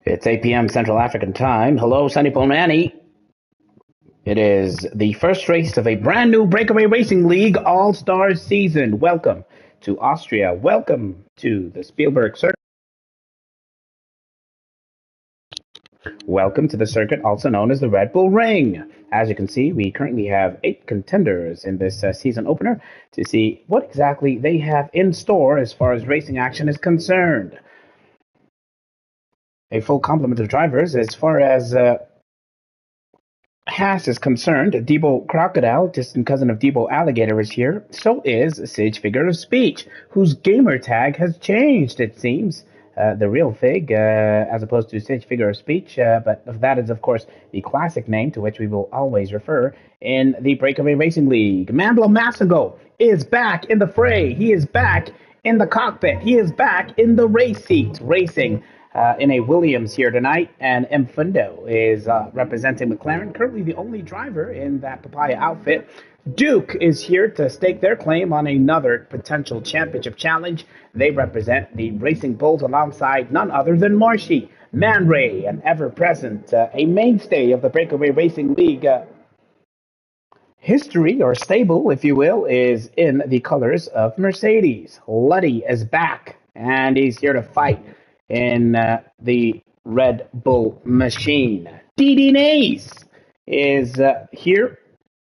It's 8 p.m. Central African time. Hello, Sunny Pomani. It is the first race of a brand new BrakeAway Racing League All-Star season. Welcome to Austria. Welcome to the Spielberg Circuit. Welcome to the circuit, also known as the Red Bull Ring. As you can see, we currently have 8 contenders in this season opener to see what exactly they have in store as far as racing action is concerned. A full complement of drivers as far as Haas is concerned. Debo Crocodile, distant cousin of Debo Alligator, is here. So is Sage Figure of Speech, whose gamer tag has changed, it seems. The real Fig, as opposed to Sage Figure of Speech, but that is, of course, the classic name to which we will always refer in the BrakeAway Racing League. Mamblo Massigo is back in the fray. He is back in the cockpit. He is back in the race seat, racing in a Williams here tonight, and Mfundo is representing McLaren, currently the only driver in that papaya outfit. Duke is here to stake their claim on another potential championship challenge. They represent the Racing Bulls alongside none other than Marshy. Man Ray, an ever-present, a mainstay of the BrakeAway Racing League history, or stable, if you will, is in the colors of Mercedes. Luddy is back, and he's here to fight in the Red Bull machine. DD Nays is here,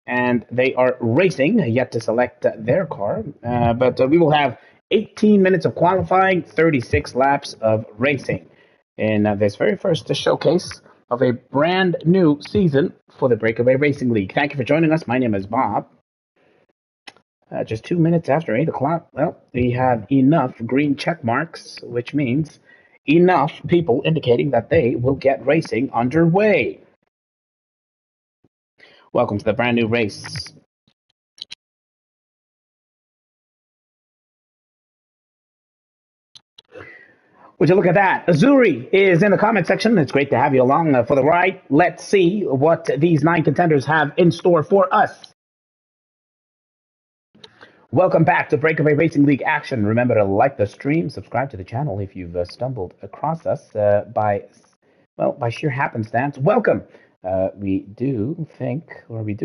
and they are racing, yet to select their car. But we will have 18 minutes of qualifying, 36 laps of racing in this very first showcase of a brand new season for the BrakeAway Racing League. Thank you for joining us. My name is Bob. Just 2 minutes after 8 o'clock, well, we have enough green check marks, which means enough people indicating that they will get racing underway. Welcome to the brand new race. Would you look at that? Azuri is in the comment section. It's great to have you along for the ride. Let's see what these 9 contenders have in store for us. Welcome back to BrakeAway Racing League action. Remember to like the stream, subscribe to the channel if you've stumbled across us by sheer happenstance. Welcome. We do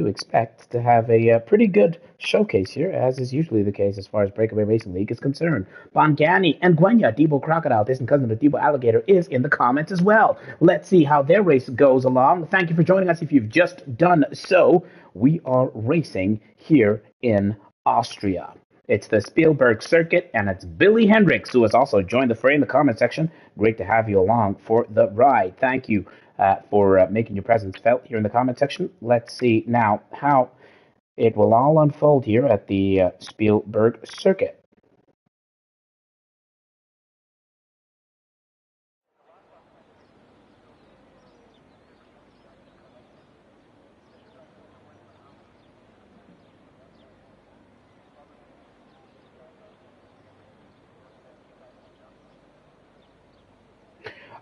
expect to have a pretty good showcase here, as is usually the case as far as BrakeAway Racing League is concerned. Bongani and Gwenya, Debo Crocodile, distant cousin of Debo Alligator, is in the comments as well. Let's see how their race goes along. Thank you for joining us. If you've just done so, we are racing here in Austria. It's the Spielberg Circuit, and it's Billy Hendricks, who has also joined the fray in the comment section. Great to have you along for the ride. Thank you for making your presence felt here in the comment section. Let's see now how it will all unfold here at the Spielberg Circuit.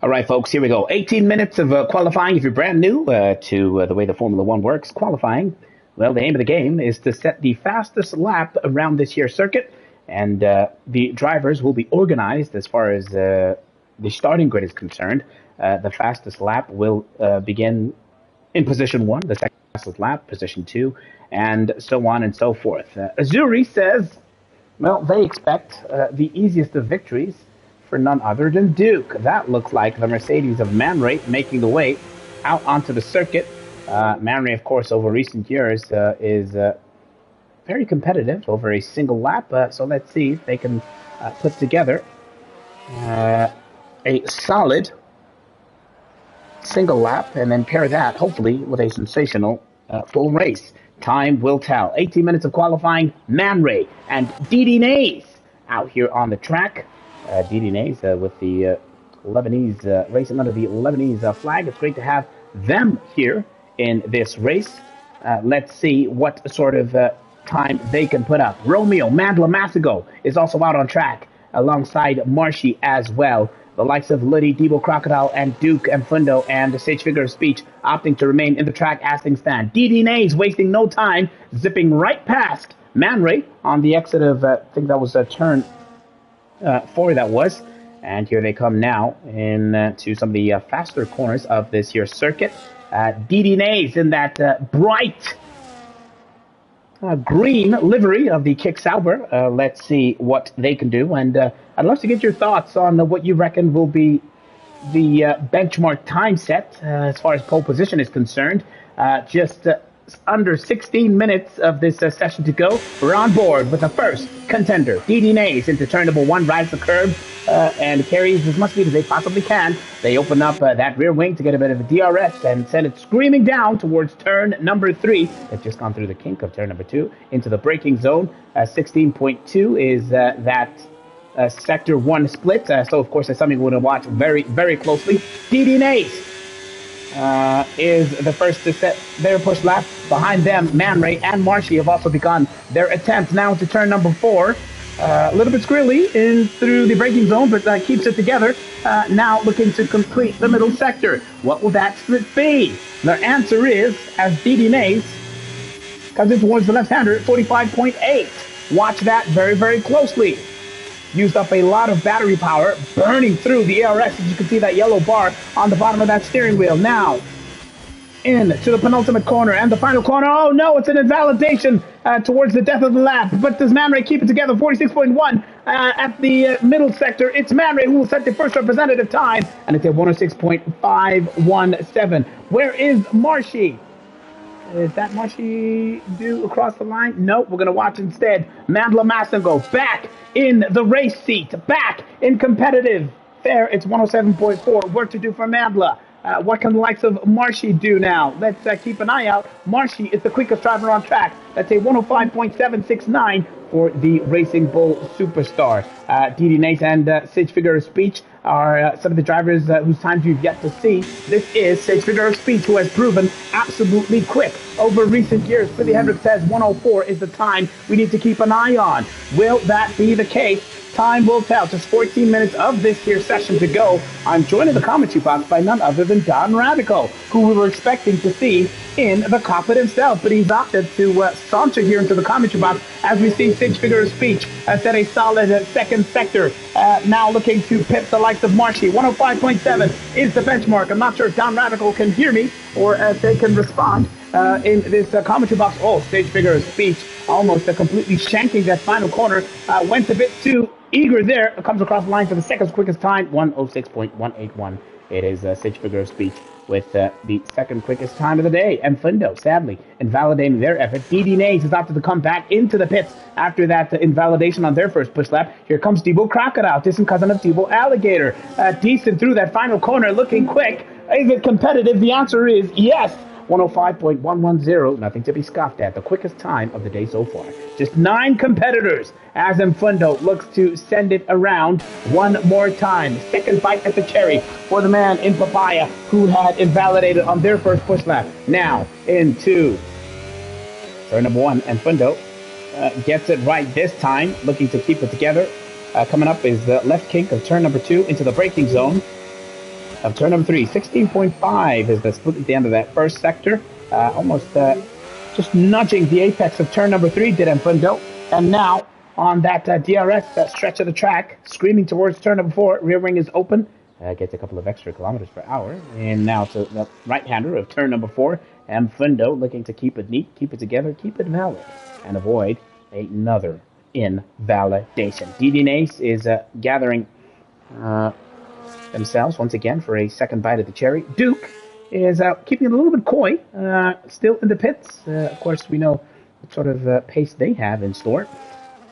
All right, folks, here we go. 18 minutes of qualifying. If you're brand new to the way the Formula One works, qualifying, well, the aim of the game is to set the fastest lap around this year's circuit, and the drivers will be organized as far as the starting grid is concerned. The fastest lap will begin in position 1, the second fastest lap, position 2, and so on and so forth. Azuri says, well, they expect the easiest of victories for none other than Duke. That looks like the Mercedes of Man Ray making the way out onto the circuit. Man Ray, of course, over recent years is very competitive over a single lap. So let's see if they can put together a solid single lap and then pair that, hopefully, with a sensational full race. Time will tell. 18 minutes of qualifying. Man Ray and DD Nays out here on the track. DD Nays with the Lebanese racing under the Lebanese flag. It's great to have them here in this race. Let's see what sort of time they can put up. Romeo Mandla Massigo is also out on track alongside Marshy as well. The likes of Liddy, Debo Crocodile, and Duke and Fundo and the Sage Figure of Speech opting to remain in the track as things stand. DD Nays wasting no time, zipping right past Man Ray on the exit of, I think that was turn 4 that was. And here they come now to some of the faster corners of this here circuit. DD Nays in that bright green livery of the Kick Sauber. Let's see what they can do. And I'd love to get your thoughts on what you reckon will be the benchmark time set as far as pole position is concerned. Just under 16 minutes of this session to go. We're on board with the first contender, DD Nays, into turn number 1, rides the curb and carries as much speed as they possibly can. They open up that rear wing to get a bit of a DRS and send it screaming down towards turn number 3. They've just gone through the kink of turn number 2 into the braking zone. 16.2 is that sector 1 split. So, of course, that's something we're going to watch very, very closely. DD Nays is the first to set their push lap. Behind them, Man Ray and Marshy have also begun their attempt now into turn number 4. A little bit squirrely in through the braking zone, but keeps it together. Now looking to complete the middle sector. What will that split be? The answer is, as DD Nays comes in towards the left-hander at 45.8. Watch that very, very closely. Used up a lot of battery power, burning through the ARS, as you can see that yellow bar on the bottom of that steering wheel. Now, into the penultimate corner and the final corner. Oh no, it's an invalidation towards the death of the lap. But does Man Ray keep it together? 46.1 at the middle sector. It's Man Ray who will set the first representative time, and it's at 106.517. Where is Marshy? Is that Marshy due across the line? Nope, we're going to watch instead. Mandla Massengo back in the race seat, back in competitive. There, it's 107.4. Work to do for Mandla. What can the likes of Marshy do now? Let's keep an eye out. Marshy is the quickest driver on track. That's a 105.769 for the Racing Bull Superstar. DD Nays and Sage Figure of Speech are some of the drivers whose times you've yet to see. This is Sage Figure of Speech, who has proven absolutely quick over recent years. Billy Hendricks says 104 is the time we need to keep an eye on. Will that be the case? Time will tell. Just 14 minutes of this here session to go. I'm joined in the commentary box by none other than Don Radical, who we were expecting to see in the cockpit himself, but he's opted to saunter here into the commentary box as we see Sage Figure of Speech set a solid second sector. Now looking to pip the likes of Marshy. 105.7 is the benchmark. I'm not sure if Don Radical can hear me or if they can respond in this commentary box. Oh, Sage Figure of Speech almost completely shanking that final corner. Went a bit too eager there. Comes across the line for the second quickest time, 106.181. It is Sage Figure of Speech with the second quickest time of the day. And Fundo, sadly, invalidating their effort. DD Nays is opted to come back into the pits after that invalidation on their first push lap. Here comes Debo Crocodile, distant cousin of Debo Alligator. Decent through that final corner, looking quick. Is it competitive? The answer is yes. 105.110, nothing to be scoffed at. The quickest time of the day so far. Just 9 competitors as Mfundo looks to send it around one more time. Second bite at the cherry for the man in Papaya who had invalidated on their first push lap. Now into turn number 1, and Mfundo gets it right this time, looking to keep it together. Coming up is the left kink of turn number 2 into the braking zone of turn number 3. 16.5 is the split at the end of that first sector. Almost just nudging the apex of turn number 3 did Mfundo. And now on that DRS stretch of the track, screaming towards turn number 4. Rear wing is open. Gets a couple of extra kilometers per hour. And now to the right-hander of turn number 4. Mfundo looking to keep it neat, keep it together, keep it valid, and avoid another invalidation. DD Nays is gathering themselves once again for a second bite of the cherry. Duke is keeping it a little bit coy, still in the pits. Of course, we know what sort of pace they have in store.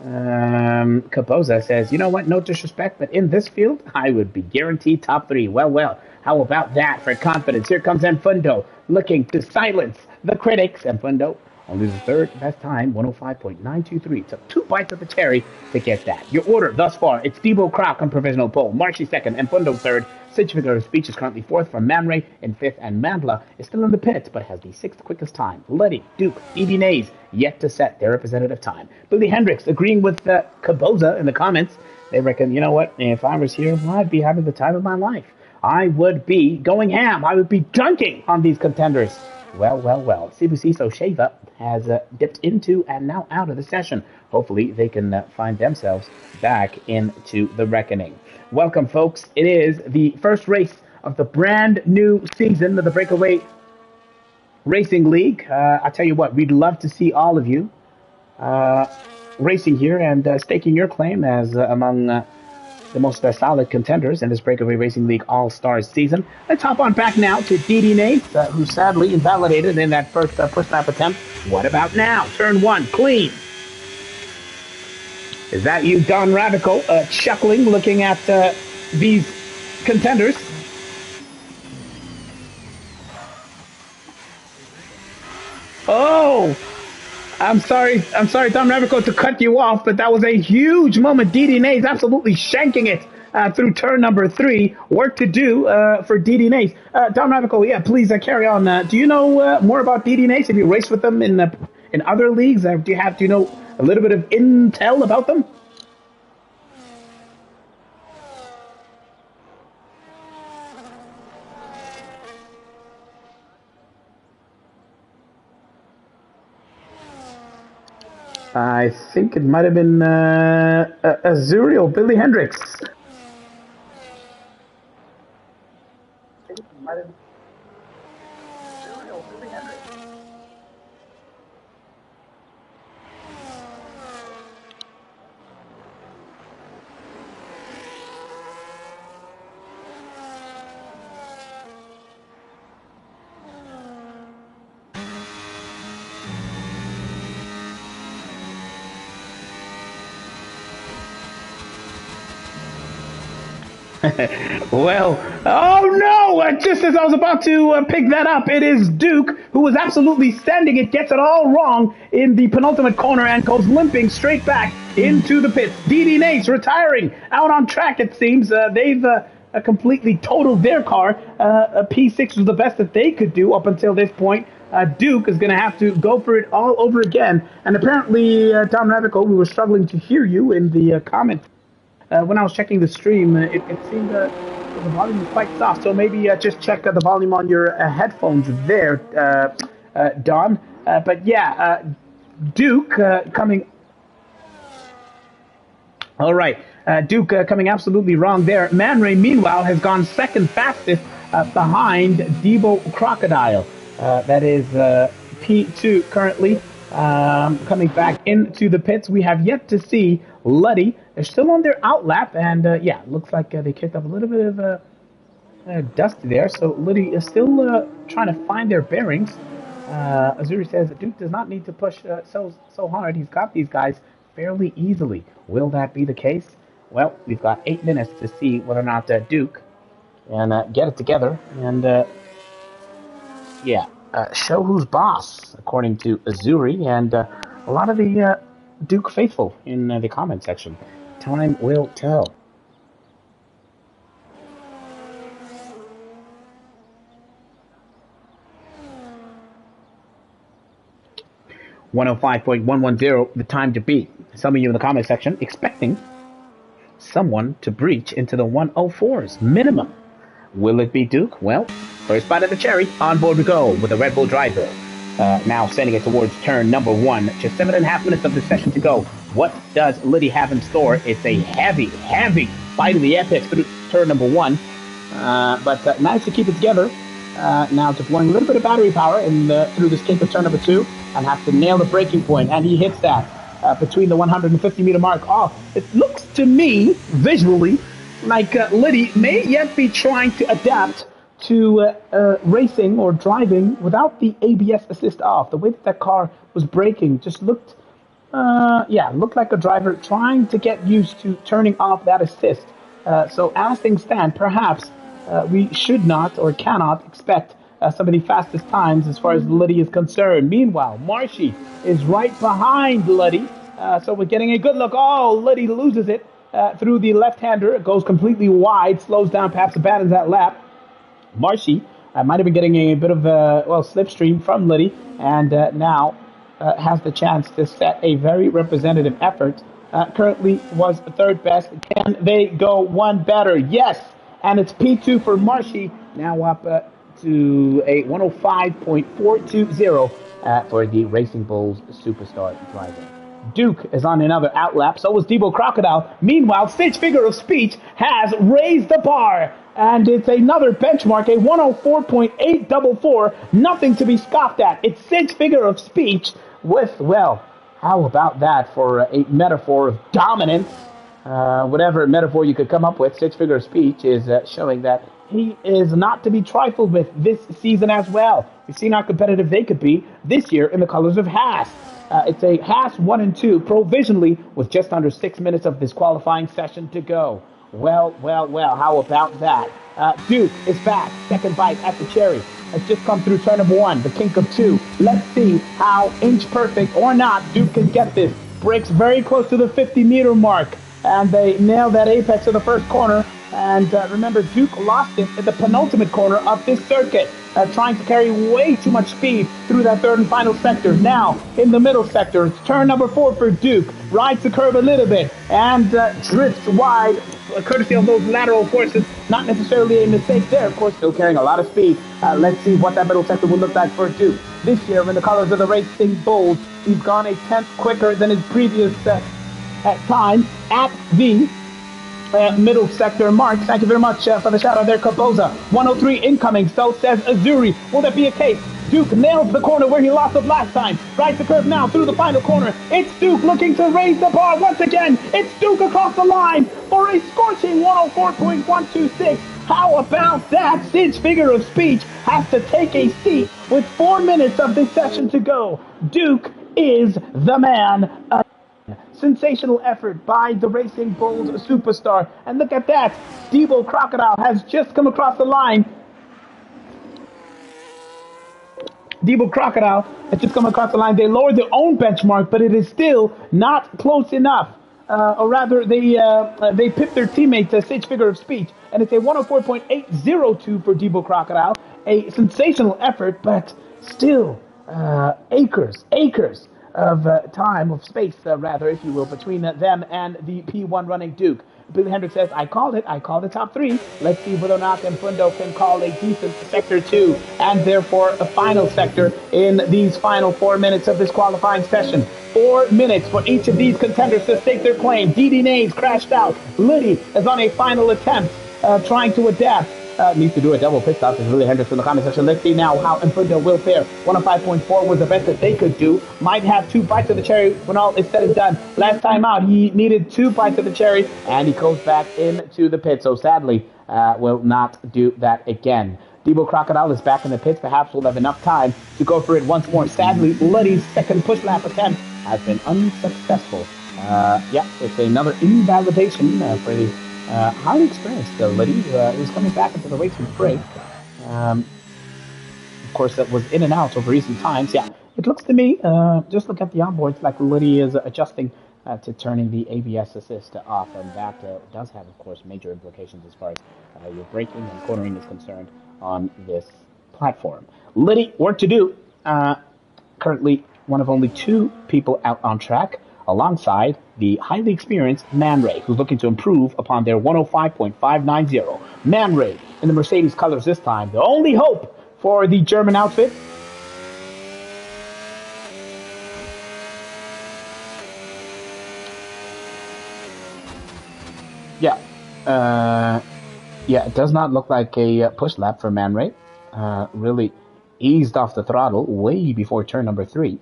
Capoza says, you know what, no disrespect, but in this field, I would be guaranteed top 3. Well, how about that for confidence? Here comes Mfundo looking to silence the critics. Mfundo only the third best time, 105.923. Took 2 bites of the cherry to get that. Your order thus far, it's Debo Croc on provisional pole, Marshy second, Mfundo third. Sage Figure of Speech is currently 4th from Man Ray in 5th, and Mandla is still in the pits, but has the 6th quickest time. Letty, Duke, DD Nays yet to set their representative time. Billy Hendricks agreeing with Caboza in the comments. They reckon, you know what, if I was here, I'd be having the time of my life. I would be going ham. I would be dunking on these contenders. Well. Sibusiso Sheva has dipped into and now out of the session. Hopefully, they can find themselves back into the reckoning. Welcome, folks. It is the first race of the brand new season of the BrakeAway Racing League. I tell you what, we'd love to see all of you racing here and staking your claim as among the most solid contenders in this BrakeAway Racing League All-Stars season. Let's hop on back now to Didi Nate, who sadly invalidated in that first push lap attempt. What about now? Turn 1, clean. Is that you, Don Radical, chuckling, looking at these contenders? Oh, I'm sorry, Don Radical, to cut you off, but that was a huge moment. Didi Nays absolutely shanking it through turn number 3. Work to do for Didi Nays. Don Radical, yeah, please carry on. Do you know more about Didi Nays? Have you raced with them in other leagues? Do you know a little bit of intel about them? I think it might have been Azuriel, Billy Hendricks. Well, oh no! Just as I was about to pick that up, it is Duke, who was absolutely sending it, gets it all wrong in the penultimate corner and goes limping straight back into the pits. Didi Nace retiring out on track, it seems. They've completely totaled their car. A P6 was the best that they could do up until this point. Duke is going to have to go for it all over again. And apparently, Tom Radical, we were struggling to hear you in the comment. When I was checking the stream, it seemed the volume was quite soft. So maybe just check the volume on your headphones there, Don. But yeah, Duke coming. All right, Duke coming absolutely wrong there. Man Ray, meanwhile, has gone second fastest behind Debo Crocodile. That is P2 currently. Coming back into the pits, we have yet to see Luddy. They're still on their outlap, and yeah, looks like they kicked up a little bit of dust there. So Luddy is still trying to find their bearings. Azuri says that Duke does not need to push so hard. He's got these guys fairly easily. Will that be the case? Well, we've got 8 minutes to see whether or not Duke and get it together and yeah. Show who's boss, according to Azuri, and a lot of the Duke faithful in the comment section. Time will tell. .105.110, the time to beat. Some of you in the comment section expecting someone to breach into the 104s minimum. Will it be Duke? Well, first bite of the cherry, on board we go with the Red Bull driver. Now sending it towards turn number 1. Just 7.5 minutes of the session to go. What does Liddy have in store? It's a heavy bite of the apex through turn number 1. But nice to keep it together. Now deploying a little bit of battery power through this kick of turn number 2 and have to nail the braking point. And he hits that between the 150 meter mark. Oh, it looks to me, visually, like Liddy may yet be trying to adapt to racing or driving without the ABS assist off. The way that car was braking just looked like a driver trying to get used to turning off that assist. So as things stand, perhaps we should not or cannot expect some of the fastest times as far as Liddy is concerned. Meanwhile, Marshy is right behind Liddy. So we're getting a good look. Oh, Liddy loses it through the left-hander. It goes completely wide, slows down, perhaps abandons that lap. Marshy might have been getting a bit of a slipstream from Liddy, and now has the chance to set a very representative effort. Currently was third best. Can they go one better? Yes, and it's P2 for Marshy, now up to a 105.420 for the Racing Bulls Superstar driver. Duke is on another outlap, so is Debo Crocodile. Meanwhile, Sid's figure of speech has raised the bar, and it's another benchmark, a 104.844, nothing to be scoffed at. It's Sid's figure of speech with, well, how about that for a metaphor of dominance? Whatever metaphor you could come up with, Sid's figure of speech is showing that he is not to be trifled with this season as well. We've seen how competitive they could be this year in the colors of Haas. It's a Haas 1 and 2 provisionally with just under 6 minutes of this qualifying session to go. Well, how about that? Duke is back, second bite at the cherry. Has just come through turn number 1, the kink of 2. Let's see how inch perfect or not Duke can get this. Brakes very close to the 50-meter mark, and they nailed that apex of the first corner. And remember, Duke lost it at the penultimate corner of this circuit, trying to carry way too much speed through that third and final sector. Now, in the middle sector, it's turn number 4 for Duke. Rides the curve a little bit and drifts wide, courtesy of those lateral forces. Not necessarily a mistake there, of course, still carrying a lot of speed. Let's see what that middle sector will look like for Duke. This year, in the colors of the Racing Bulls, he's gone a tenth quicker than his previous time at the middle sector mark. Thank you very much for the shout out there, Caboza. 103 incoming, so says Azuri. Will that be a case? Duke nails the corner where he lost it last time. Rides the curve now through the final corner. It's Duke looking to raise the bar once again. It's Duke across the line for a scorching 104.126. How about that? Sid's figure of speech has to take a seat with 4 minutes of this session to go. Duke is the man. Sensational effort by the Racing Bulls superstar. And look at that. Debo Crocodile has just come across the line. Debo Crocodile has just come across the line. They lowered their own benchmark, but it is still not close enough. Or rather, they pipped their teammate to Sid's figure of speech. And it's a 104.802 for Debo Crocodile. A sensational effort, but still acres of time, of space, rather, if you will, between them and the P1 running Duke. Billy Hendricks says, I called it top 3. Let's see whether or not Mfundo can call a decent sector 2, and therefore a final sector in these final 4 minutes of this qualifying session. 4 minutes for each of these contenders to stake their claim. DD Nays crashed out. Liddy is on a final attempt, trying to adapt. Needs to do a double pit stop. This is Willie Hendricks in the comment section. Let's see now how Mfundo will fare. 105.4 was the best that they could do. Might have 2 bites of the cherry when all is said and done. Last time out, he needed 2 bites of the cherry, and he goes back into the pit. So sadly, will not do that again. Debo Crocodile is back in the pits. Perhaps we'll have enough time to go for it once more. Sadly, Luddy's second push lap attempt has been unsuccessful. Yeah, it's another invalidation for the highly experienced Liddy, who's coming back into the racing fray. Of course, that was in and out over recent times. Yeah, it looks to me, just look at the onboards, like Liddy is adjusting to turning the ABS assist off, and that does have, of course, major implications as far as your braking and cornering is concerned on this platform. Liddy, work to do. Currently, one of only 2 people out on track, alongside the highly experienced Man Ray, who's looking to improve upon their 105.590. Man Ray in the Mercedes colors this time. The only hope for the German outfit. Yeah, it does not look like a push lap for Man Ray. Really eased off the throttle way before turn number 3.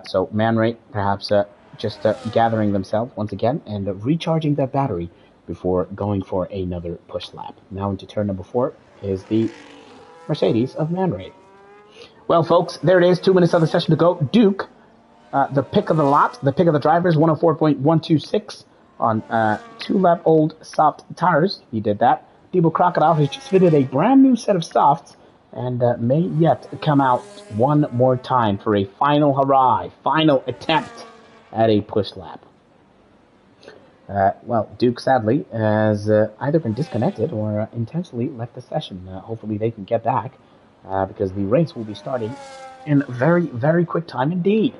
So Man Ray perhaps just gathering themselves once again and recharging their battery before going for another push lap. Now into turn number 4 is the Mercedes of Man Ray. Well, folks, there it is. 2 minutes of the session to go. Duke, the pick of the lot, the pick of the drivers, 104.126 on 2-lap-old soft tires. He did that. Debo Crocodile has just fitted a brand new set of softs and may yet come out one more time for a final hurrah, final attempt at a push lap. Well, Duke, sadly, has either been disconnected or intentionally left the session. Hopefully they can get back, because the race will be starting in very, very quick time indeed.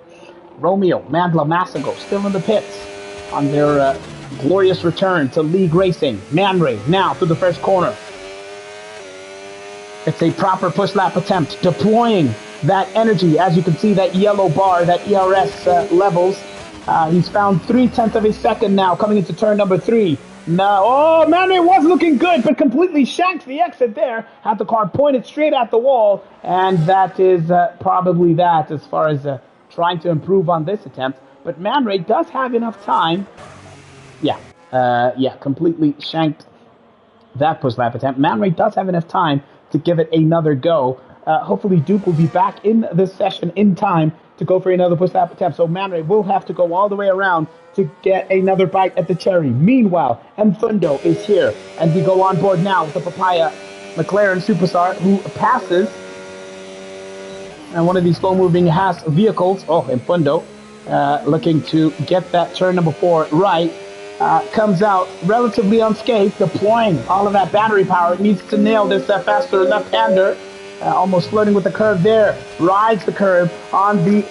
Romeo, Mandla, Massigo still in the pits on their glorious return to league racing. Man Ray now through the first corner. It's a proper push lap attempt, deploying that energy. As you can see, that yellow bar, that ERS levels. He's found 0.3 of a second now, coming into turn number 3. Now, oh, man, it was looking good, but completely shanked the exit there. Had the car pointed straight at the wall, and that is probably that as far as trying to improve on this attempt. But Man Ray does have enough time. Yeah, completely shanked that push lap attempt. Man Ray does have enough time to give it another go. Hopefully Duke will be back in this session in time to go for another push lap attempt. So Man Ray will have to go all the way around to get another bite at the cherry. Meanwhile, Mfundo is here, and we go on board now with the Papaya McLaren Superstar, who passes and one of these slow-moving Haas vehicles. Oh, Mfundo looking to get that turn number 4 right. Comes out relatively unscathed, deploying all of that battery power. It needs to nail this faster left-hander. Almost flirting with the curve there. Rides the curve on the...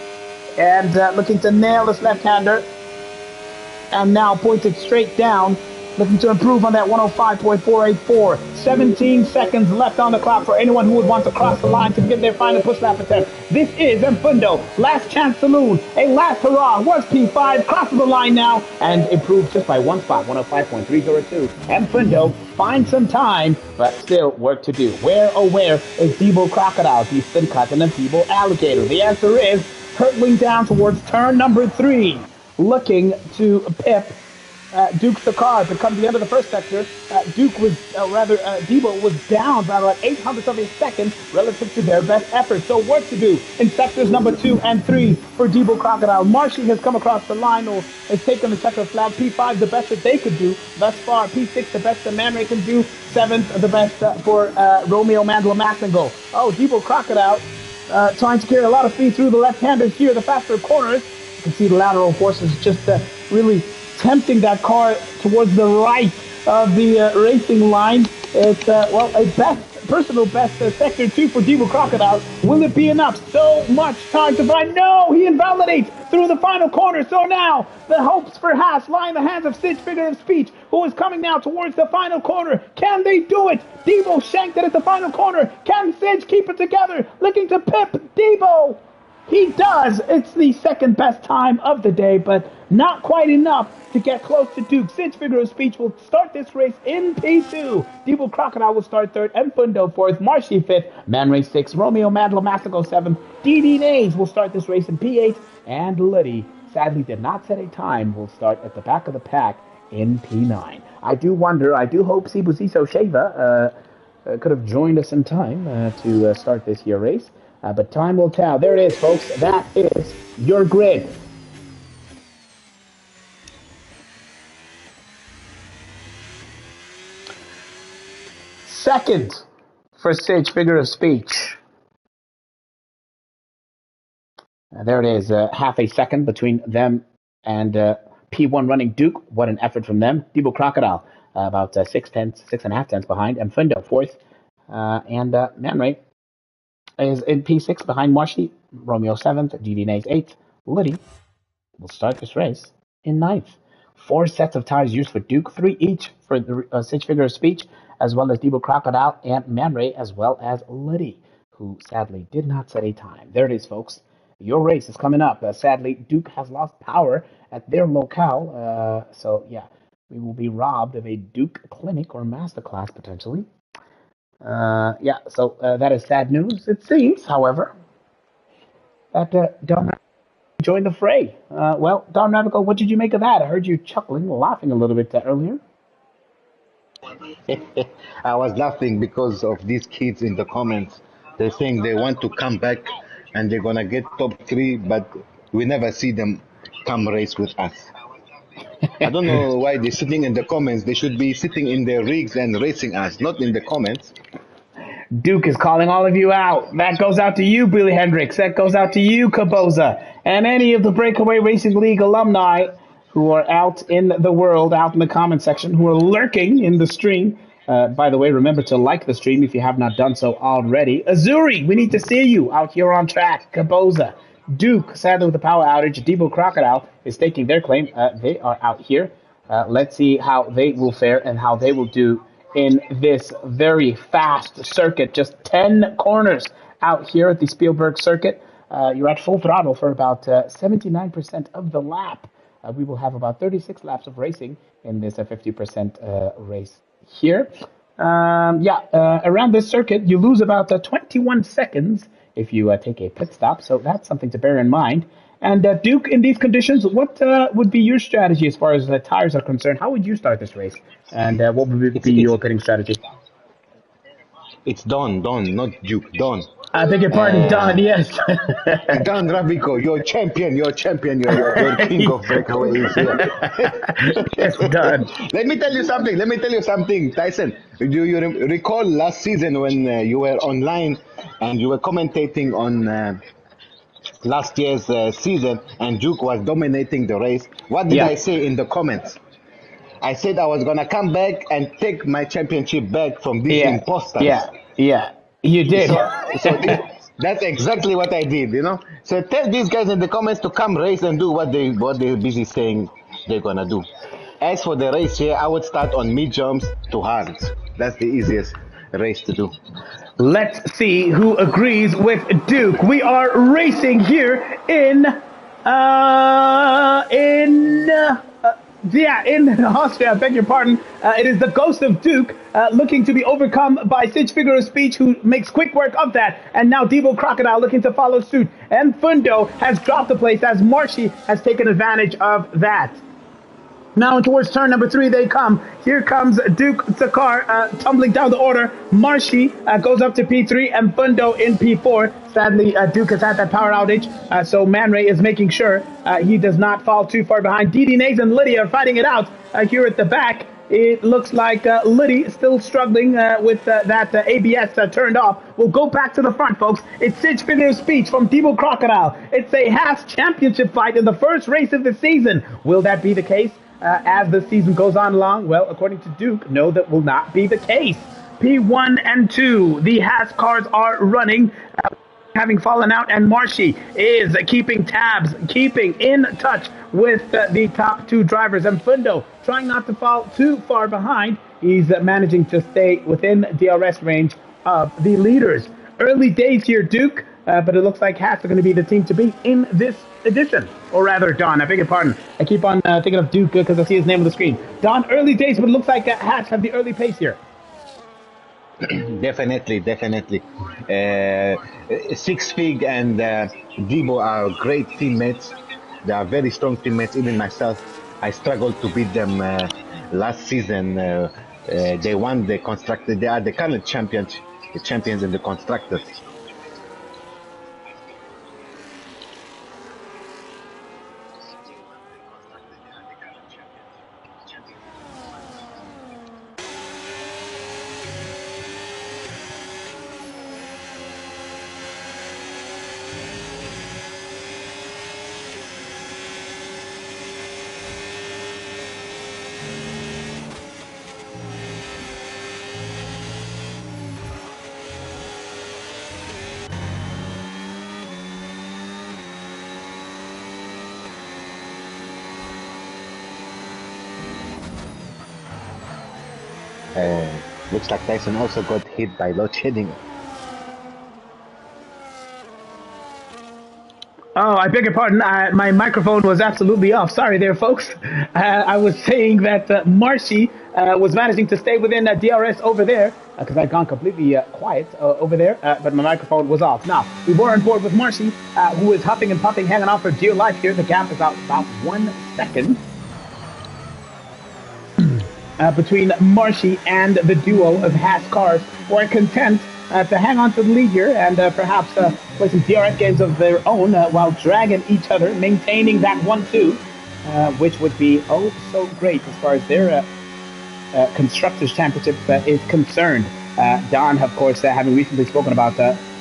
and looking to nail this left-hander. And now pointed straight down. Looking to improve on that 105.484. 17 seconds left on the clock for anyone who would want to cross the line to begin their final push lap attempt. This is Mfundo, Last Chance Saloon, a last hurrah, was P5, crosses the line now, and improves just by 1 spot, 105.302. Mfundo finds some time, but still work to do. Where, oh where, is Debo Crocodile, the thin cut, and the Debo Alligator? The answer is hurtling down towards turn number 3, looking to pip Duke's the car. But come to the end of the first sector, Debo was down by about 0.08 of a second relative to their best effort. So work to do in sectors number 2 and 3 for Debo Crocodile. Marshy has come across the line or has taken the checker flag. P5 the best that they could do thus far. P6 the best that Man Ray can do. 7th the best for Romeo Mandela Massingo. Oh, Debo Crocodile trying to carry a lot of speed through the left-handers here, the faster corners. You can see the lateral forces just really tempting that car towards the right of the racing line. It's, a personal best sector 2 for Debo Crocodile. Will it be enough? So much time to find. No, he invalidates through the final corner. So now the hopes for Haas lie in the hands of Sid's figure of speech, who is coming now towards the final corner. Can they do it? Debo shanked it at the final corner. Can Sid keep it together? Looking to pip Debo. He does. It's the second best time of the day, but not quite enough to get close to Duke. Sid's figure of speech will start this race in P2. Debo Crocodile will start 3rd, Mfundo 4th, Marshy 5th, Man Ray 6th, Romeo Mandela Massico 7th, DD Nays will start this race in P8, and Liddy, sadly did not set a time, will start at the back of the pack in P9. I do hope Sibuziso Sheva could have joined us in time to start this year race. But time will tell. There it is, folks. That is your grid. Second for Sid's figure of speech. There it is, half a second between them and P1 running Duke. What an effort from them. Debo Crocodile, about 6.5 tenths behind. Mfundo 4th. And Man Ray is in P6 behind Marshy. Romeo 7th. GD Nays 8th. Liddy will start this race in 9th. 4 sets of tires used for Duke, 3 each for the Sid's figure of speech, as well as Debo Crocodile and Man Ray, as well as Liddy, who sadly did not set a time. There it is, folks. Your race is coming up. Sadly, Duke has lost power at their locale. So, yeah, we will be robbed of a Duke clinic or masterclass, potentially. So that is sad news. It seems, however, that Don joined the fray. Don Ravico, what did you make of that? I heard you chuckling, laughing a little bit earlier. I was laughing because of these kids in the comments. They're saying they want to come back and they're going to get top 3, but we never see them come race with us. I don't know why they're sitting in the comments. They should be sitting in their rigs and racing us, not in the comments. Duke is calling all of you out. That goes out to you, Billy Hendricks. That goes out to you, Caboza, and any of the BrakeAway Racing League alumni who are out in the world, out in the comment section, who are lurking in the stream. By the way, remember to like the stream if you have not done so already. Azuri, we need to see you out here on track. Caboza, Duke, sadly with the power outage. Debo Crocodile is staking their claim. They are out here. Let's see how they will fare and how they will do in this very fast circuit. Just 10 corners out here at the Spielberg Circuit. You're at full throttle for about 79% of the lap. We will have about 36 laps of racing in this 50% race here. Around this circuit, you lose about 21 seconds if you take a pit stop, so that's something to bear in mind. And Duke, in these conditions, what would be your strategy as far as the tires are concerned? How would you start this race? And what would be your pitting strategy? It's Don, not Duke, Don. I beg your pardon, Don, yes. Don Ravico, you're champion, you're king of breakaways here. Yes, Don. Let me tell you something, Tyson. Do you recall last season when you were online and you were commentating on last year's season and Duke was dominating the race? What did I say in the comments? I said I was going to come back and take my championship back from these imposters. Yeah, you did. So that's exactly what I did, you know. So tell these guys in the comments to come race and do what they're busy saying they're going to do. As for the race here, I would start on mid-jumps to hards. That's the easiest race to do. Let's see who agrees with Duke. We are racing here in Austria. I beg your pardon. It is the ghost of Duke looking to be overcome by Sitch Figure of Speech, who makes quick work of that. And now Debo Crocodile looking to follow suit. And Fundo has dropped the place as Marshy has taken advantage of that. Now towards turn number 3 they come. Here comes Duke Sakar tumbling down the order. Marshy goes up to P3 and Fundo in P4. Sadly, Duke has had that power outage, so Man Ray is making sure he does not fall too far behind. Dee Nays and Lydia are fighting it out here at the back. It looks like Liddy still struggling with that ABS turned off. We'll go back to the front, folks. It's Sitch Figure of Speech from Debo Crocodile. It's a Haas championship fight in the first race of the season. Will that be the case as the season goes on along? Well, according to Duke, no, that will not be the case. P1 and 2, the Haas cars are running, having fallen out, and Marshy is keeping tabs, keeping in touch with the top 2 drivers. And Fundo trying not to fall too far behind. He's managing to stay within DRS range of the leaders. Early days here, Duke, but it looks like Haas are going to be the team to beat in this edition. Or rather, Don, I beg your pardon. I keep on thinking of Duke because I see his name on the screen. Don, early days, but it looks like Haas have the early pace here. Definitely. Six Fig and Debo are great teammates. They are very strong teammates. Even myself, I struggled to beat them last season. They won the constructor. They are the current champions in the constructors. Looks like Tyson also got hit by load shedding. Oh, I beg your pardon. My microphone was absolutely off. Sorry there, folks. I was saying that Marshy was managing to stay within DRS over there because I'd gone completely quiet over there, but my microphone was off. Now, we were on board with Marshy, who is huffing and puffing, hanging on for dear life here. The gap is out about 1 second between Marshy and the duo of Haas cars, who are content to hang on to the lead here and perhaps play some DRS games of their own while dragging each other, maintaining that 1-2, which would be oh so great as far as their Constructors' Championship is concerned. Don, of course, having recently spoken about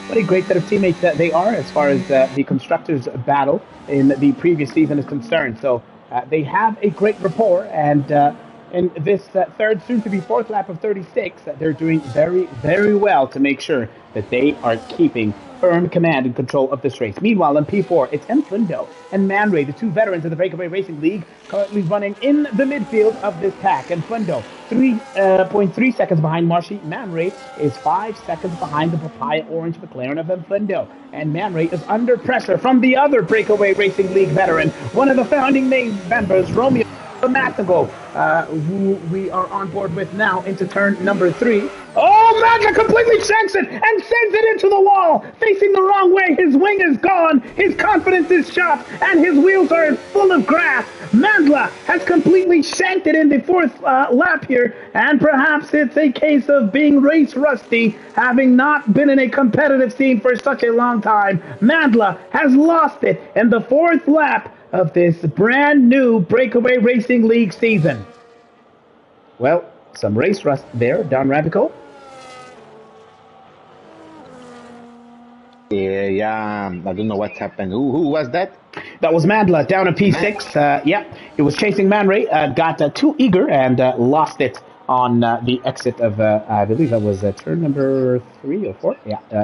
what a great set of teammates they are as far as the Constructors' battle in the previous season is concerned. So they have a great rapport, and in this third, soon-to-be fourth lap of 36. They're doing very, very well to make sure that they are keeping firm command and control of this race. Meanwhile, in P4, it's Fundo and Man Ray, the two veterans of the BrakeAway Racing League, currently running in the midfield of this pack. And Fundo, 3.3 seconds behind Marshy. Man Ray is 5 seconds behind the Papaya Orange McLaren of Fundo. And Man Ray is under pressure from the other BrakeAway Racing League veteran, one of the founding members, Romeo Matago, who we are on board with now into turn number 3. Oh, Magic completely shanks it and sends it into the wall, facing the wrong way. His wing is gone, his confidence is shot, and his wheels are full of grass. Mandla has completely shanked it in the fourth lap here, and perhaps it's a case of being race rusty, having not been in a competitive scene for such a long time. Mandla has lost it in the fourth lap of this brand new BrakeAway Racing League season. Well, some race rust there, Don Ravico. Yeah, I don't know what happened. Who was that? That was Mandla down at P6. It was chasing Man Ray, got too eager and lost it on the exit of, I believe that was turn number 3 or 4.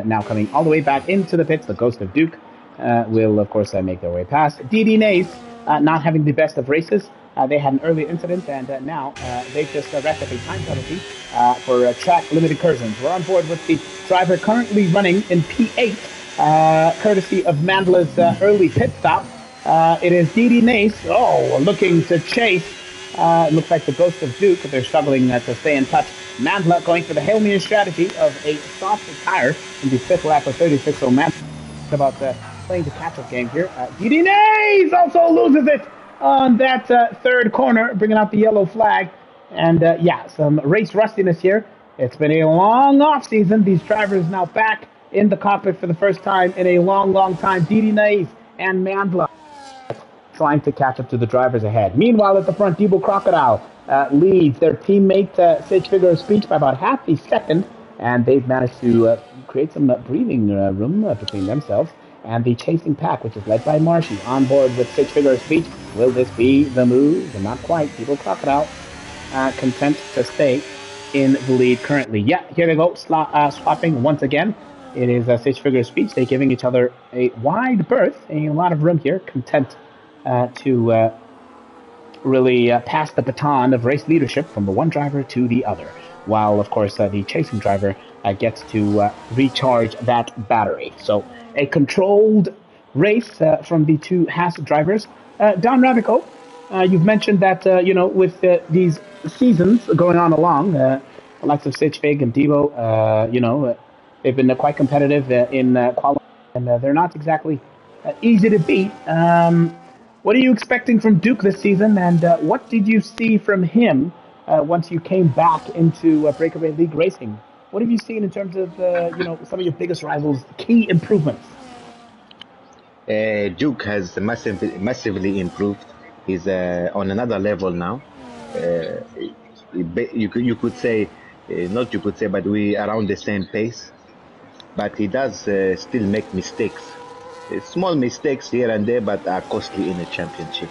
Now coming all the way back into the pits, the Ghost of Duke will, of course, make their way past. DD Nays, not having the best of races. They had an early incident, and now they've just racked up a time penalty for track limited incursions. We're on board with the driver currently running in P8, courtesy of Mandla's early pit stop. It is DD Nace, looking to chase. It looks like the Ghost of Duke. They're struggling to stay in touch. Mandla going for the Hail Mary strategy of a soft tire in the fifth lap of 36. So Mandla about playing the catch-up game here. DD Nace also loses it on that third corner, bringing out the yellow flag. And some race rustiness here. It's been a long off-season. These drivers now back in the cockpit for the first time in a long, long time. DD Nays and Mandla trying to catch up to the drivers ahead. Meanwhile, at the front, Debo Crocodile leads their teammate Sage Figure of Speech by about half a second, and they've managed to create some breathing room between themselves and the chasing pack, which is led by Marshy, on board with Sage Figure of Speech. Will this be the move? But not quite. Debo Crocodile content to stay in the lead currently. Here they go, swapping once again. It is Sage Figure of Speech. They're giving each other a wide berth, a lot of room here, content to really pass the baton of race leadership from the one driver to the other, while, of course, the chasing driver gets to recharge that battery. So a controlled race from the two Haas drivers. Don Ravico, you've mentioned that, with these seasons going on along, the likes of Sage Fig and Debo, they've been quite competitive in qualifying, and they're not exactly easy to beat. What are you expecting from Duke this season, and what did you see from him once you came back into BrakeAway League racing? What have you seen in terms of, some of your biggest rivals' key improvements? Duke has massively improved. He's on another level now. You could say, but we are around the same pace. But he does still make mistakes. Small mistakes here and there, but are costly in a championship.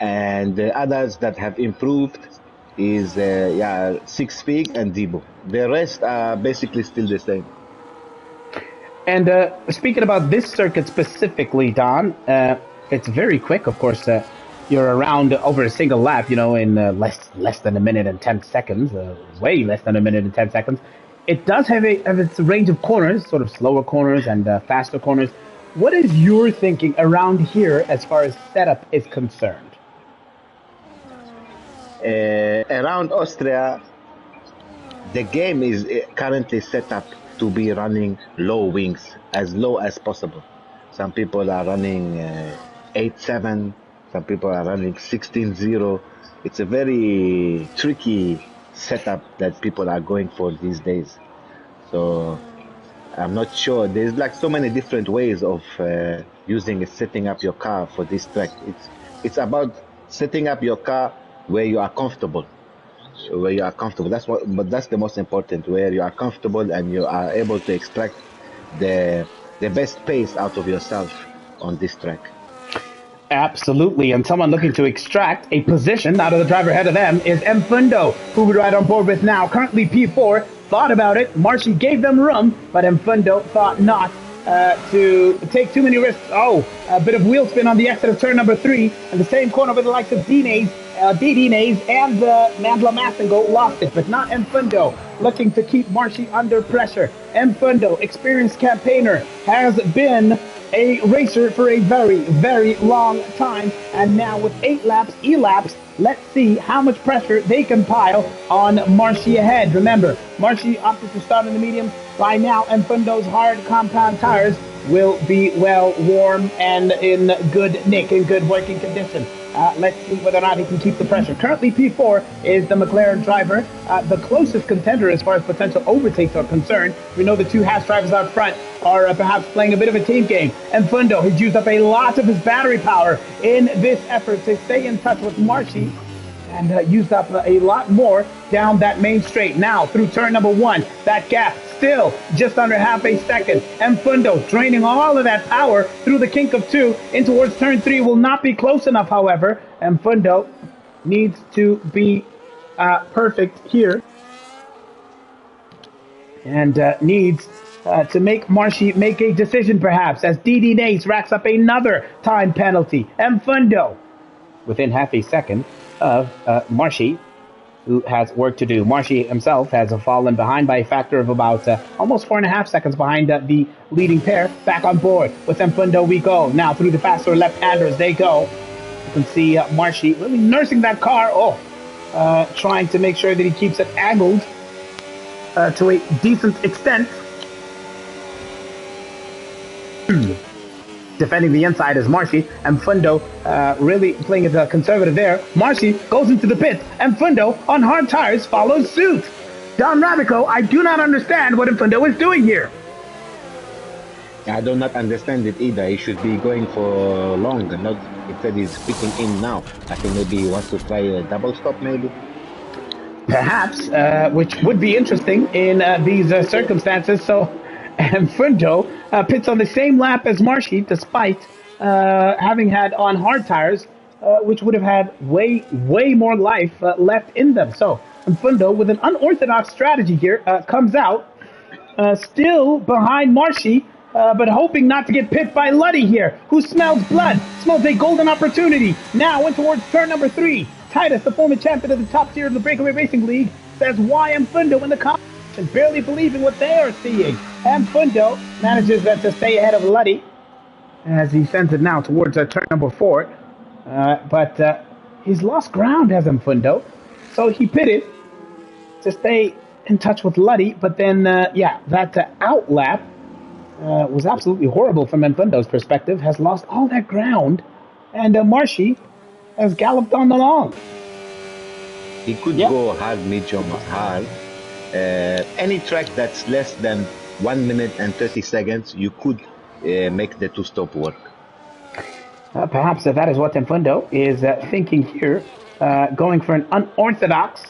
And the others that have improved is Six Fig and Debo. The rest are basically still the same. And speaking about this circuit specifically, Don, it's very quick. Of course, you're around over a single lap, in less than a minute and 10 seconds, way less than a minute and 10 seconds. It does have its range of corners, sort of slower corners and faster corners. What is your thinking around here as far as setup is concerned? Around Austria, the game is currently set up to be running low wings, as low as possible. Some people are running 8.7, some people are running 16.0. It's a very tricky setup that people are going for these days. So I'm not sure. There's so many different ways of setting up your car for this track. It's about setting up your car where you are comfortable. That's the most important, where you are comfortable and you are able to extract the best pace out of yourself on this track. Absolutely, and someone looking to extract a position out of the driver ahead of them is M. Fundo, who we're right on board with now. Currently P4, thought about it. Marshy gave them room, but M. Fundo thought not to take too many risks. Oh, a bit of wheel spin on the exit of turn number 3, and the same corner with the likes of Dines and Mandla Massengo lost it, but not M. Fundo, looking to keep Marshy under pressure. M. Fundo, experienced campaigner, has been a racer for a very, very long time, and now with 8 laps elapsed, let's see how much pressure they can pile on Marshy ahead. Remember, Marshy opted to start in the mediums. By now, M. Fundo's hard compound tires will be well warm and in good nick, in good working condition. Let's see whether or not he can keep the pressure. Currently, P4 is the McLaren driver, the closest contender as far as potential overtakes are concerned. We know the 2 Haas drivers out front are perhaps playing a bit of a team game. And Fundo has used up a lot of his battery power in this effort to stay in touch with Marshy, and used up a lot more down that main straight. Now, through turn number 1, that gap still just under half a second. M. Fundo draining all of that power through the kink of 2 in towards turn 3 will not be close enough, however. M. Fundo needs to be perfect here, and needs to make Marshy make a decision perhaps, as DD Nace racks up another time penalty. M. Fundo within half a second of Marshy, who has work to do. Marshy himself has fallen behind by a factor of about almost 4.5 seconds behind the leading pair. Back on board with M. Fundo we go. Now through the faster left-handers they go. You can see Marshy really nursing that car. Trying to make sure that he keeps it angled to a decent extent. Defending the inside is Marshy, and Fundo really playing it conservative there. Marshy goes into the pits, and Fundo on hard tires follows suit. Don Rabico, I do not understand what Fundo is doing here. I do not understand it either. He should be going for long, and not instead he's picking in now. I think maybe he wants to try a double stop, maybe. Perhaps, which would be interesting in these circumstances. So, and Fundo pits on the same lap as Marshy, despite having had on hard tires, which would have had way more life left in them. So, Fundo, with an unorthodox strategy here, comes out still behind Marshy, but hoping not to get pit by Luddy here, who smells blood, smells a golden opportunity. Now in towards turn number 3. Titus, the former champion of the top tier of the BrakeAway Racing League, says YM Fundo in the comments, barely believing what they are seeing. And Fundo manages to stay ahead of Luddy as he sends it now towards turn number 4. But he's lost ground, has Fundo. So he pitted to stay in touch with Luddy. But then, that outlap was absolutely horrible from Fundo's perspective. Has lost all that ground. And Marshy has galloped on along. He could go hard, medium, hard. Any track that's less than 1 minute and 30 seconds, you could make the 2-stop work. Perhaps that is what Fundo is thinking here, going for an unorthodox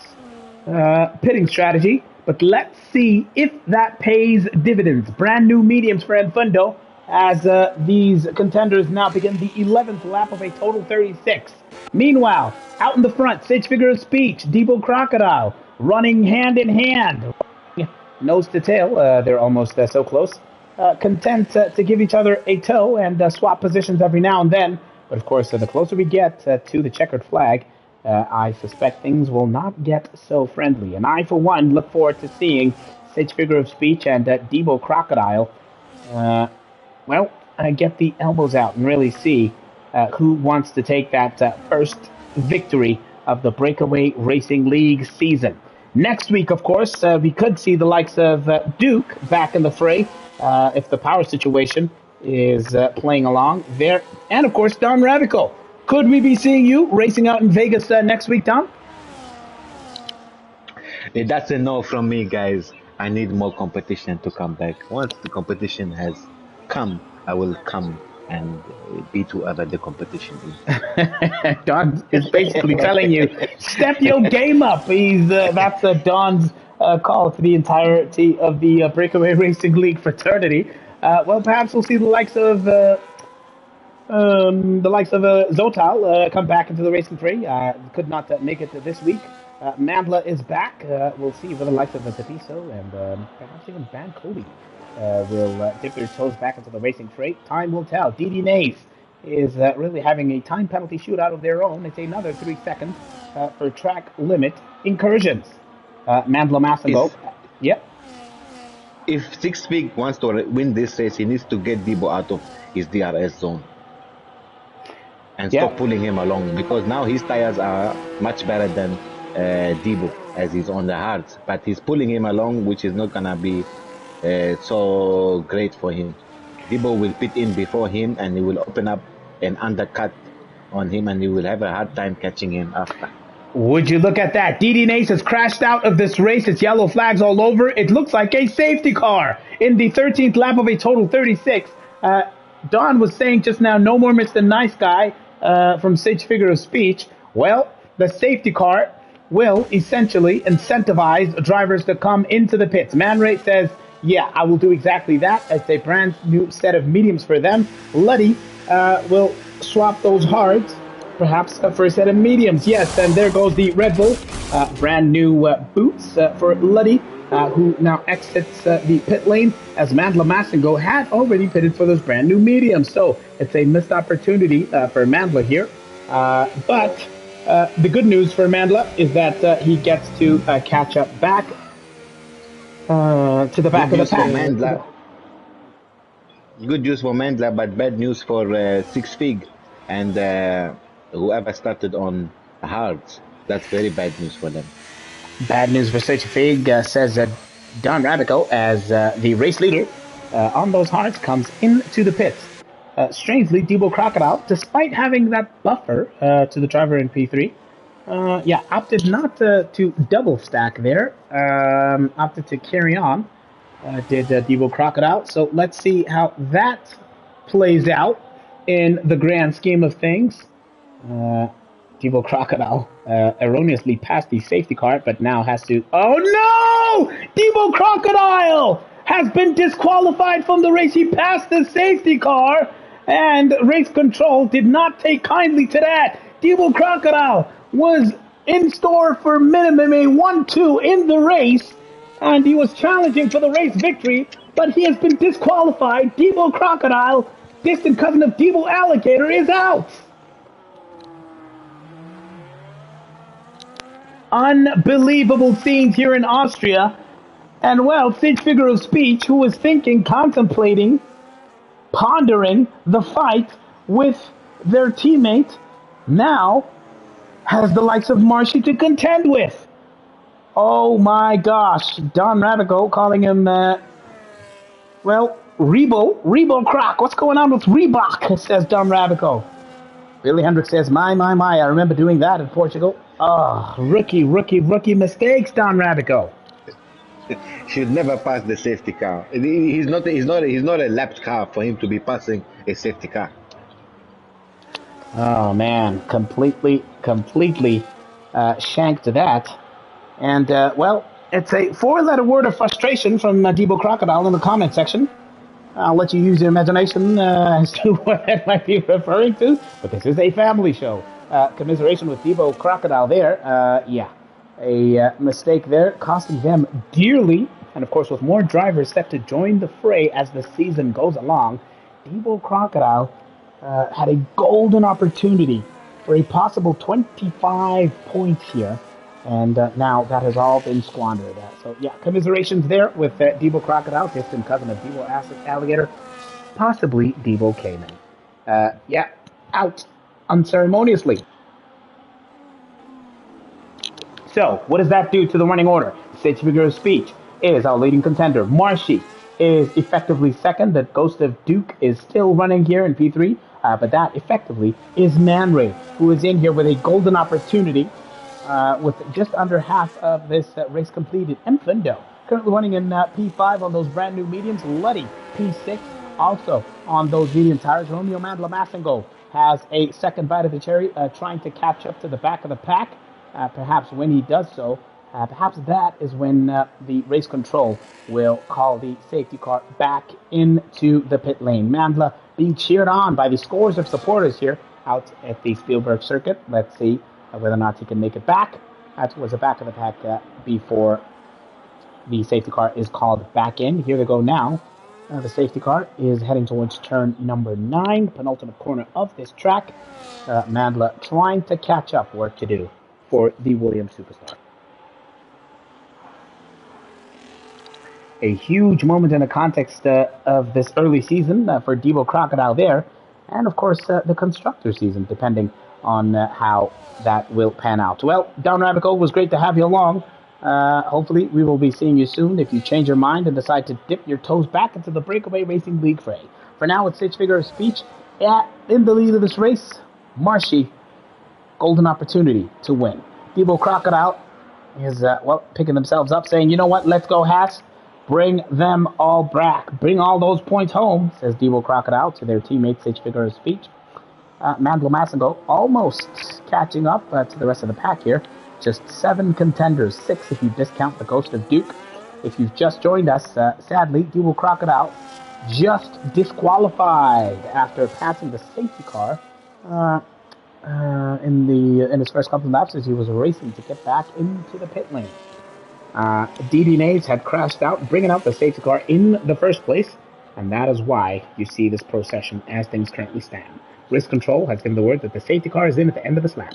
pitting strategy. But let's see if that pays dividends. Brand new mediums for Fundo as these contenders now begin the 11th lap of a total 36. Meanwhile, out in the front, Sage Figure of Speech, Debo Crocodile, running hand in hand, nose to tail. They're almost so close. Content to give each other a toe and swap positions every now and then. But of course, the closer we get to the checkered flag, I suspect things will not get so friendly. And I, for one, look forward to seeing Sage Figure of Speech and Debo Crocodile get the elbows out and really see who wants to take that first victory of the BrakeAway Racing League season. Next week, of course, we could see the likes of Duke back in the fray if the power situation is playing along there. And, of course, Don Rabico. Could we be seeing you racing out in Vegas next week, Don? That's a no from me, guys. I need more competition to come back. Once the competition has come, I will come and beat whoever the competition is. Don is basically telling you, step your game up. That's Don's call to the entirety of the BrakeAway Racing League fraternity. Perhaps we'll see the likes of The likes of Zotal come back into the racing fray. Could not make it this week. Mandla is back. We'll see whether the likes of Tapiso and perhaps even Van Cody will dip their toes back into the racing fray. Time will tell. DD Nays is really having a time penalty shootout of their own. It's another 3 seconds for track limit incursions. Mandla Massengo. Yep. If Six Fig wants to win this race, he needs to get Debo out of his DRS zone and stop pulling him along, because now his tires are much better than Debo as he's on the hards, but he's pulling him along, which is not gonna be so great for him. Debo will pit in before him and he will open up an undercut on him, and he will have a hard time catching him after. Would you look at that? DD Nace has crashed out of this race. It's yellow flags all over. It looks like a safety car in the 13th lap of a total 36. Don was saying just now, no more Mr. Nice Guy from Sage Figure of Speech. Well, the safety car will essentially incentivize drivers to come into the pits. Man Ray says, yeah, I will do exactly that. It's a brand new set of mediums for them. Luddy will swap those hards perhaps for a set of mediums. Yes, and there goes the Red Bull. Brand new boots for Luddy, who now exits the pit lane, as Mandla Massengo had already pitted for those brand new mediums. So it's a missed opportunity for Mandla here. But the good news for Mandla is that he gets to catch up back to the back of the pack. Good news for Mandla, but bad news for Six Fig and whoever started on hards. That's very bad news for them. Bad news for Six Fig, says Don Rabico, as the race leader on those hards comes into the pits. Strangely, Debo Crocodile, despite having that buffer to the driver in P3, opted not to double stack there, opted to carry on, did Debo Crocodile. So let's see how that plays out in the grand scheme of things. Debo Crocodile erroneously passed the safety car, but now has to... Oh no! Debo Crocodile has been disqualified from the race. He passed the safety car, and race control did not take kindly to that. Debo Crocodile was in store for minimum a 1-2 in the race, and he was challenging for the race victory, but he has been disqualified. Debo Crocodile, distant cousin of Debo Alligator, is out. Unbelievable scenes here in Austria. And well, Sage Figure of Speech, who was thinking, contemplating, pondering the fight with their teammate, now has the likes of Marshy to contend with. Oh my gosh. Don Radico calling him, Rebo Croc. What's going on with Reebok, says Don Radico. Billy Hendricks says, my, I remember doing that in Portugal. Oh, rookie mistakes, Don Radico. Should never pass the safety car. He's not a lapped car for him to be passing a safety car. Oh man, completely shanked that. And it's a 4-letter word of frustration from Debo Crocodile in the comment section. I'll let you use your imagination as to what that might be referring to, but this is a family show. Commiseration with Debo Crocodile there. A mistake there, costing them dearly. And of course, with more drivers set to join the fray as the season goes along, Debo Crocodile had a golden opportunity for a possible 25 points here. And now that has all been squandered. Commiserations there with Debo Crocodile, distant cousin of Debo Alligator, possibly Debo Cayman. Out unceremoniously. So, what does that do to the running order? Sage Figure of Speech is our leading contender. Marshy is effectively second. The Ghost of Duke is still running here in P3, but that effectively is Man Ray, who is in here with a golden opportunity with just under half of this race completed. Infundo currently running in P5 on those brand new mediums. Luddy, P6, also on those medium tires. Romeo Mandla Massengo has a second bite of the cherry, trying to catch up to the back of the pack. Perhaps when he does so, Perhaps that is when the race control will call the safety car back into the pit lane. Mandla being cheered on by the scores of supporters here out at the Spielberg Circuit. Let's see whether or not he can make it back. That was the back of the pack before the safety car is called back in. Here they go now. The safety car is heading towards turn number 9, penultimate corner of this track. Mandla trying to catch up, work to do for the Williams superstar. A huge moment in the context of this early season for Debo Crocodile there, and of course the constructor season, depending on how that will pan out. Well, Don Rabico, it was great to have you along. Hopefully we will be seeing you soon if you change your mind and decide to dip your toes back into the BrakeAway Racing League fray. For now, it's Sage Figure of Speech in the lead of this race. Marshy, golden opportunity to win. Debo Crocodile is, picking themselves up, saying, you know what, let's go, Haas. Bring them all back. Bring all those points home, says Debo Crocodile to their teammate, Sage Figure of Speech. Mandla Massengo almost catching up to the rest of the pack here. Just 7 contenders, 6 if you discount the Ghost of Duke. If you've just joined us, sadly, Debo Crocodile just disqualified after passing the safety car in his first couple of laps as he was racing to get back into the pit lane. DD Naves had crashed out, bringing out the safety car in the first place, and that is why you see this procession as things currently stand. Risk Control has given the word that the safety car is in at the end of this lap.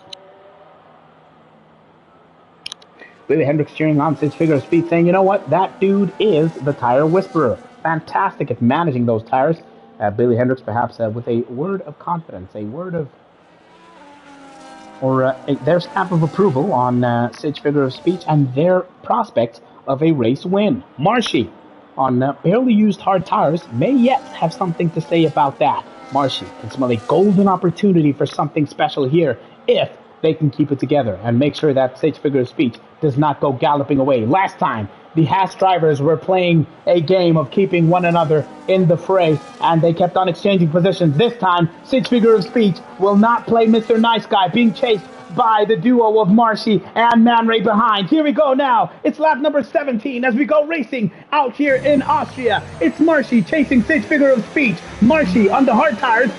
Billy Hendricks cheering on Sage Figure of Speech, saying, you know what, that dude is the tire whisperer. Fantastic at managing those tires. Billy Hendricks perhaps with a word of confidence, a word of, or their stamp of approval on Sage Figure of Speech and their prospect of a race win. Marshy, on barely used hard tires, may yet have something to say about that. Marshy can smell a golden opportunity for something special here if they can keep it together and make sure that Sage Figure of Speech does not go galloping away. Last time, the Haas drivers were playing a game of keeping one another in the fray, and they kept on exchanging positions. This time, Sage Figure of Speech will not play Mr. Nice Guy, being chased by the duo of Marshy and Man Ray behind. Here we go now. It's lap number 17 as we go racing out here in Austria. It's Marshy chasing Sage Figure of Speech. Marshy on the hard tires,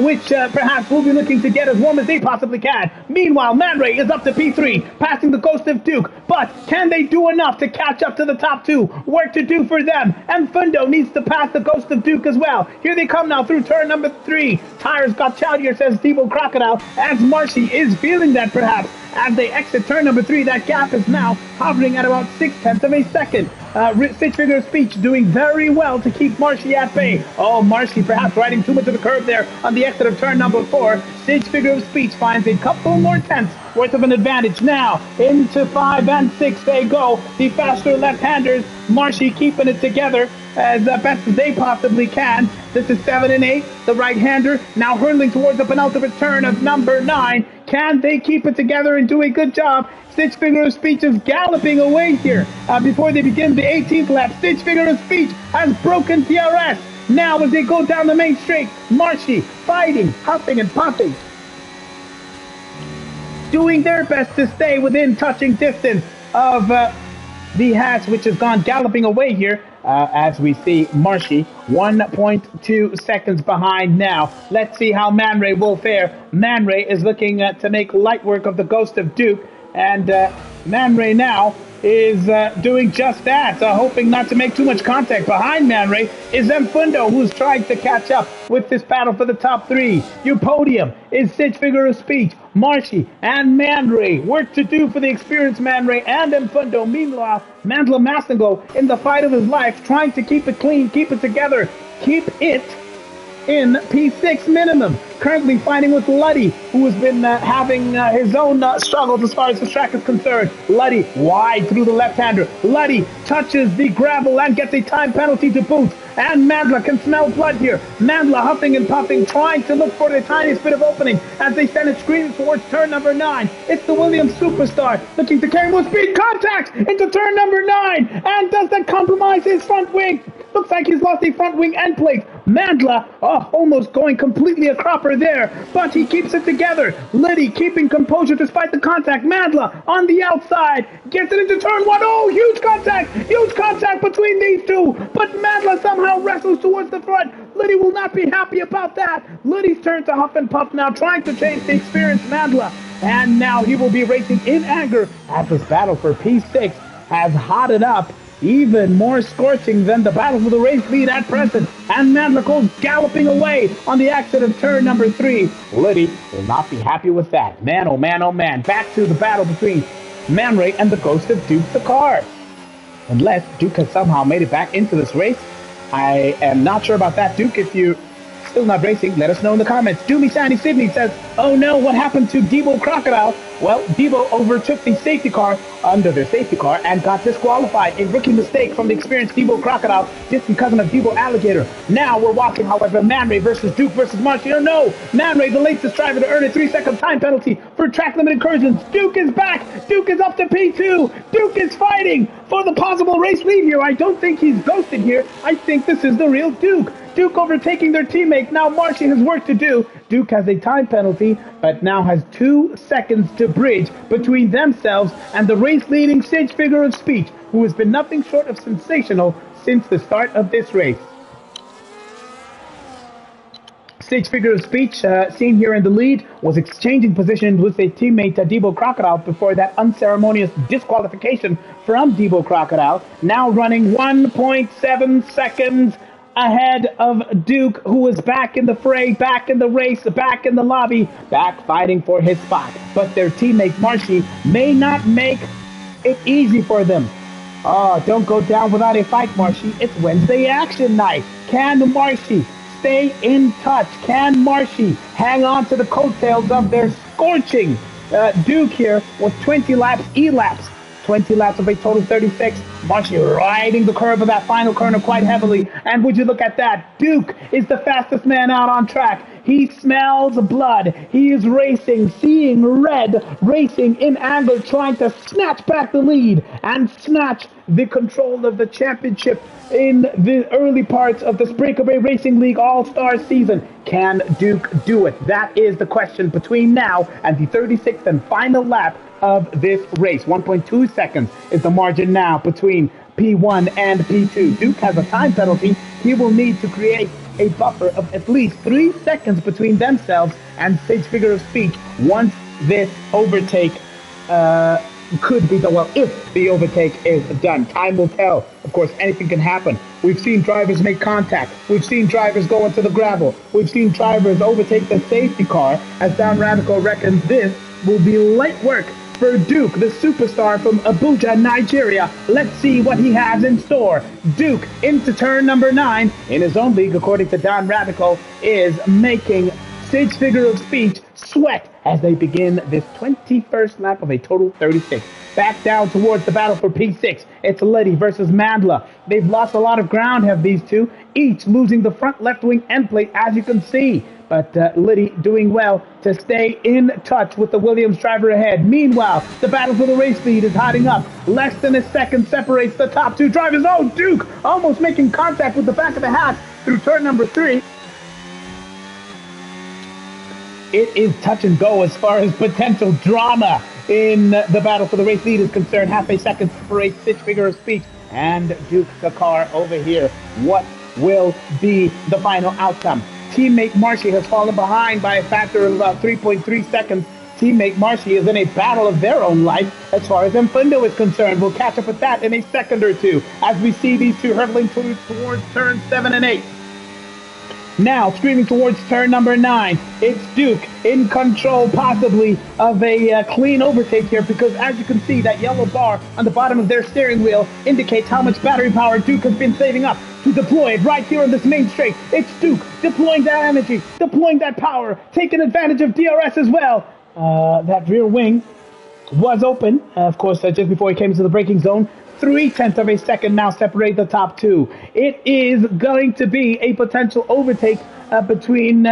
which perhaps will be looking to get as warm as they possibly can. Meanwhile, Man Ray is up to P3, passing the Ghost of Duke. But can they do enough to catch up to the top 2? Work to do for them. And Fundo needs to pass the Ghost of Duke as well. Here they come now through turn number 3. Tires got chowdier, says Debo Crocodile, as Marshy is feeling that perhaps. As they exit turn number 3, that gap is now hovering at about 0.6 of a second. Sage Figure of Speech doing very well to keep Marshy at bay. Oh, Marshy perhaps riding too much of the curve there on the exit of turn number 4. Sage Figure of Speech finds a couple more tenths worth of an advantage now. Into 5 and 6 they go. The faster left-handers, Marshy keeping it together as best as they possibly can. This is 7 and 8. The right-hander now hurtling towards the penultimate turn of number 9. Can they keep it together and do a good job? Sage Figure of Speech is galloping away here before they begin the 18th lap. Sage Figure of Speech has broken TRS. Now as they go down the main straight, Marshy fighting, huffing and puffing, doing their best to stay within touching distance of the Haas, which has gone galloping away here. As we see Marshy 1.2 seconds behind now. Let's see how Man Ray will fare. Man Ray is looking to make light work of the Ghost of Duke, and Man Ray now is doing just that, hoping not to make too much contact. Behind Man Ray is Mfundo, who's trying to catch up with this battle for the top 3. Your podium is Sage Figure of Speech, Marshy, and Man Ray. Work to do for the experienced Man Ray and Mfundo. Meanwhile, Mandla Massengo in the fight of his life, trying to keep it clean, keep it together, keep it in P6 minimum. Currently fighting with Luddy, who has been having his own struggles as far as the track is concerned. Luddy wide through the left-hander. Luddy touches the gravel and gets a time penalty to boot. and Mandla can smell blood here. Mandla huffing and puffing, trying to look for the tiniest bit of opening as they send it screaming towards turn number 9. It's the Williams superstar looking to carry more speed. Contact into turn number 9, and does that compromise his front wing? Looks like he's lost the front wing end plate. Mandla, almost going completely a cropper there, but he keeps it together. Liddy keeping composure despite the contact. Mandla on the outside, gets it into turn 1. Oh, huge contact between these two, but Mandla somehow wrestles towards the front. Liddy will not be happy about that. Liddy's turn to huff and puff now, trying to change the experienced Mandla, and now he will be racing in anger as this battle for P6 has hotted up, even more scorching than the battle for the race lead at present. And Mandla goes galloping away on the exit of turn number 3. Liddy will not be happy with that. Man, oh man, oh man. Back to the battle between Man Ray and the ghost of Duke the car. Unless Duke has somehow made it back into this race. I am not sure about that, Duke. If you still not racing, let us know in the comments. Doomy Sandy Sydney says, oh no, what happened to Debo Crocodile? Well, Debo overtook the safety car under their safety car and got disqualified. A rookie mistake from the experienced Debo Crocodile, distant cousin of Debo Alligator. Now we're watching, however, Man Ray versus Duke versus Marcy. Oh no, Man Ray, the latest driver to earn a 3-second time penalty for track limit incursions. Duke is back. Duke is up to P2. Duke is fighting for the possible race lead here. I don't think he's ghosted here. I think this is the real Duke. Duke overtaking their teammate. Now Marcy has work to do. Duke has a time penalty, but now has 2 seconds to bridge between themselves and the race-leading sage figure of speech, who has been nothing short of sensational since the start of this race. Sage figure of speech, seen here in the lead, was exchanging positions with a teammate, Debo Crocodile, before that unceremonious disqualification from Debo Crocodile. Now running 1.7 seconds ahead of Duke, who is back in the fray, back in the race, back in the lobby, back fighting for his spot. But their teammate Marcy may not make it easy for them. Oh, don't go down without a fight, Marcy. It's Wednesday action night. Can Marcy stay in touch? Can Marcy hang on to the coattails of their scorching Duke here with 20 laps, elapsed? 20 laps of a total 36. Marcy riding the curve of that final corner quite heavily. And would you look at that? Duke is the fastest man out on track. He smells blood. He is racing, seeing red, racing in anger, trying to snatch back the lead and snatch the control of the championship in the early parts of this BrakeAway Racing League All-Star season. Can Duke do it? That is the question between now and the 36th and final lap of this race. 1.2 seconds is the margin now between P1 and P2. Duke has a time penalty. He will need to create a buffer of at least 3 seconds between themselves and sage figure of speech once this overtake could be done. Well, if the overtake is done, time will tell. Of course, anything can happen. We've seen drivers make contact. We've seen drivers go into the gravel. We've seen drivers overtake the safety car. As Don Radical reckons, this will be light work for Duke, the superstar from Abuja, Nigeria. Let's see what he has in store. Duke into turn number 9 in his own league, according to Don Radical, is making sage figure of speech sweat as they begin this 21st lap of a total 36. Back down towards the battle for P6. It's Liddy versus Mandla. They've lost a lot of ground, have these two, each losing the front left wing end plate, as you can see. But Liddy doing well to stay in touch with the Williams driver ahead. Meanwhile, the battle for the race lead is hotting up. Less than a second separates the top two drivers. Oh, Duke almost making contact with the back of the hat through turn number 3. It is touch and go as far as potential drama in the battle for the race lead is concerned. Half a second separates sage figure of speech and Duke the car over here. What will be the final outcome? Teammate Marcy has fallen behind by a factor of about 3.3 seconds. Teammate Marcy is in a battle of their own life as far as Mfundo is concerned. We'll catch up with that in a second or two as we see these two hurtling towards turns 7 and 8. Now, screaming towards turn number 9, it's Duke in control possibly of a clean overtake here, because as you can see, that yellow bar on the bottom of their steering wheel indicates how much battery power Duke has been saving up to deploy it right here on this main straight. It's Duke deploying that energy, deploying that power, taking advantage of DRS as well. That rear wing was open, of course, just before he came into the braking zone. 0.3 of a second now separate the top two. It is going to be a potential overtake between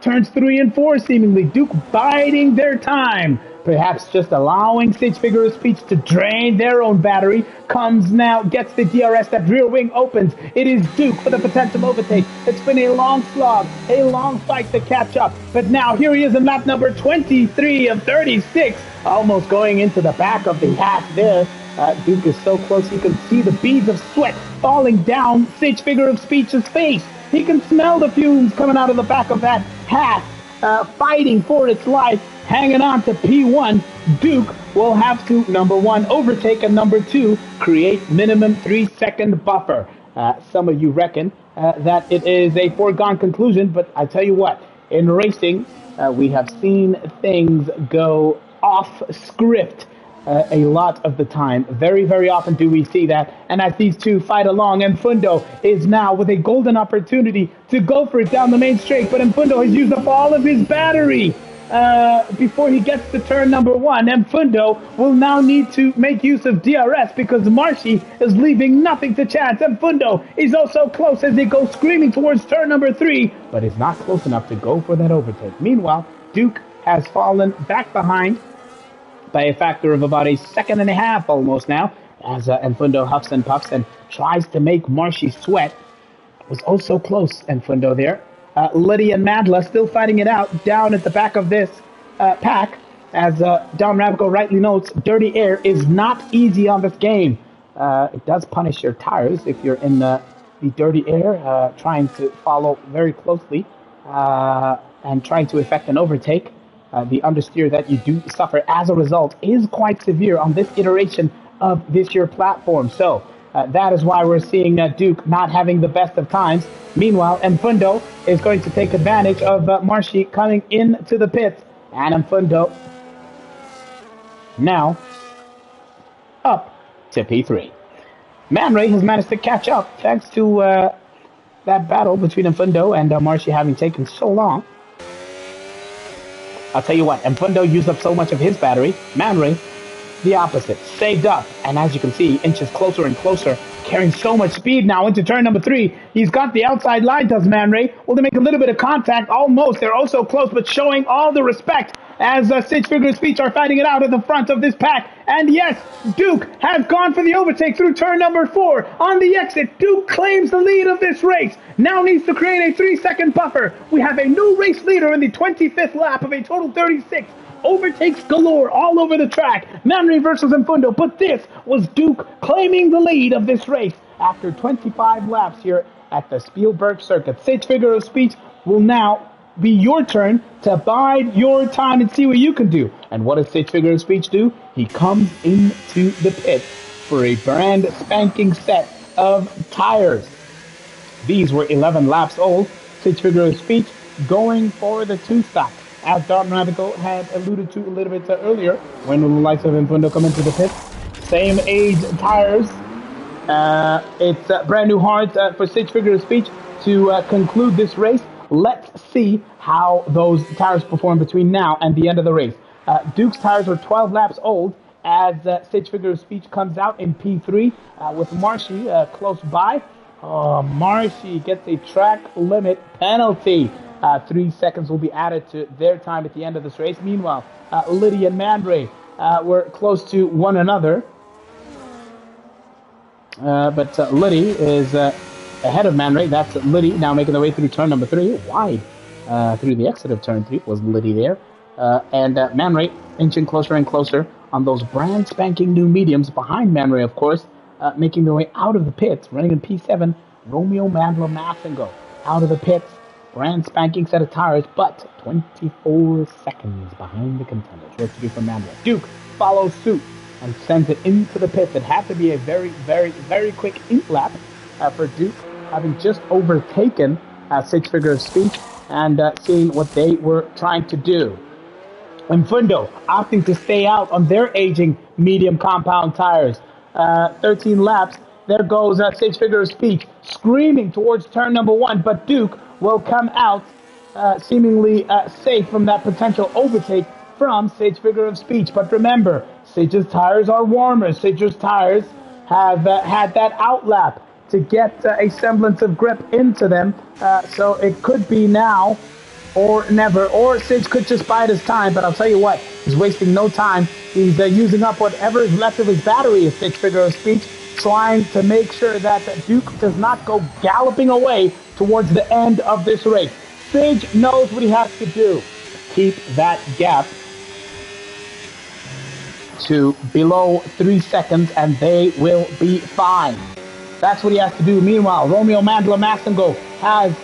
turns 3 and 4, seemingly. Duke biding their time. Perhaps just allowing Sage Figure of Speech to drain their own battery. Comes now, gets the DRS, that rear wing opens. It is Duke for the potential overtake. It's been a long slog, a long fight to catch up. But now here he is in lap number 23 of 36. Almost going into the back of the hat there. Duke is so close, you can see the beads of sweat falling down Sage Figure of Speech's face. He can smell the fumes coming out of the back of that hat, fighting for its life, hanging on to P1. Duke will have to, number one, overtake, and number two, create minimum 3-second buffer. Some of you reckon that it is a foregone conclusion, but I tell you what, in racing, we have seen things go off script a lot of the time. Very, very often do we see that. And as these two fight along, Mfundo is now with a golden opportunity to go for it down the main straight, but Mfundo has used up all of his battery before he gets to turn number one. Mfundo will now need to make use of DRS because Marshy is leaving nothing to chance. Mfundo is also close as they go screaming towards turn number 3, but is not close enough to go for that overtake. Meanwhile, Duke has fallen back behind by a factor of about 1.5 seconds almost now, as Mfundo huffs and puffs and tries to make Marshy sweat. Was also close, Mfundo there. Liddy and Madla still fighting it out down at the back of this pack, as Don Ravico rightly notes, dirty air is not easy on this game. It does punish your tires if you're in the dirty air, trying to follow very closely and trying to effect an overtake. The understeer that you do suffer as a result is quite severe on this iteration of this year platform. So that is why we're seeing Duke not having the best of times. Meanwhile, Mfundo is going to take advantage of Marshy coming into the pits. And Mfundo now up to P3. Man Ray has managed to catch up thanks to that battle between Mfundo and Marshy having taken so long. I'll tell you what, Mfundo used up so much of his battery. Man Ray, the opposite, saved up. And as you can see, inches closer and closer, carrying so much speed now into turn number 3. He's got the outside line, does Man Ray. Will they make a little bit of contact? Almost. They're also close, but showing all the respect as Sage Figure of Speech are fighting it out at the front of this pack. And yes, Duke has gone for the overtake through turn number 4. On the exit, Duke claims the lead of this race. Now needs to create a 3-second buffer. We have a new race leader in the 25th lap of a total 36. Overtakes galore all over the track. Manry versus Mfundo, but this was Duke claiming the lead of this race after 25 laps here at the Spielberg Circuit. Sage Figure of Speech will now be your turn to bide your time and see what you can do. And what does Sage Figure of Speech do? He comes into the pit for a brand spanking set of tires. These were 11 laps old. Sage Figure of Speech going for the 2-stock. As Don Ravico had alluded to a little bit earlier, when the likes of Mfundo come into the pit. Same age tires. It's brand new hard for Sage Figure of Speech to conclude this race. Let's see how those tires perform between now and the end of the race. Duke's tires are 12 laps old as Sage Figure of Speech comes out in P3 with Marshy close by. Marshy gets a track limit penalty. 3 seconds will be added to their time at the end of this race. Meanwhile, Liddy and Mandray were close to one another. But Liddy is ahead of Mandray. That's Liddy now making their way through turn number 3. Wide through the exit of turn 3 was Liddy there. And Mandray inching closer and closer on those brand spanking new mediums behind Mandray, of course, making their way out of the pits, running in P7. Romeo Mandla Massingo out of the pits. Brand spanking set of tires, but 24 seconds behind the contenders. Work to do for Mandla. Duke follows suit and sends it into the pits. It had to be a very, very, very quick ink lap for Duke, having just overtaken Sage Figure of Speech and seeing what they were trying to do. Mfundo opting to stay out on their aging medium compound tires. 13 laps. There goes Sage Figure of Speech screaming towards turn number 1, but Duke will come out seemingly safe from that potential overtake from Sage Figure of Speech. But remember, Sage's tires are warmer. Sage's tires have had that outlap to get a semblance of grip into them. So it could be now or never, or Sidge could just bide his time. But I'll tell you what, he's wasting no time. He's using up whatever is left of his battery, is Sidge, figure of speech, trying to make sure that Duke does not go galloping away towards the end of this race. Sidge knows what he has to do. Keep that gap to below 3 seconds, and they will be fine. That's what he has to do. Meanwhile, Romeo Mandela Massengo has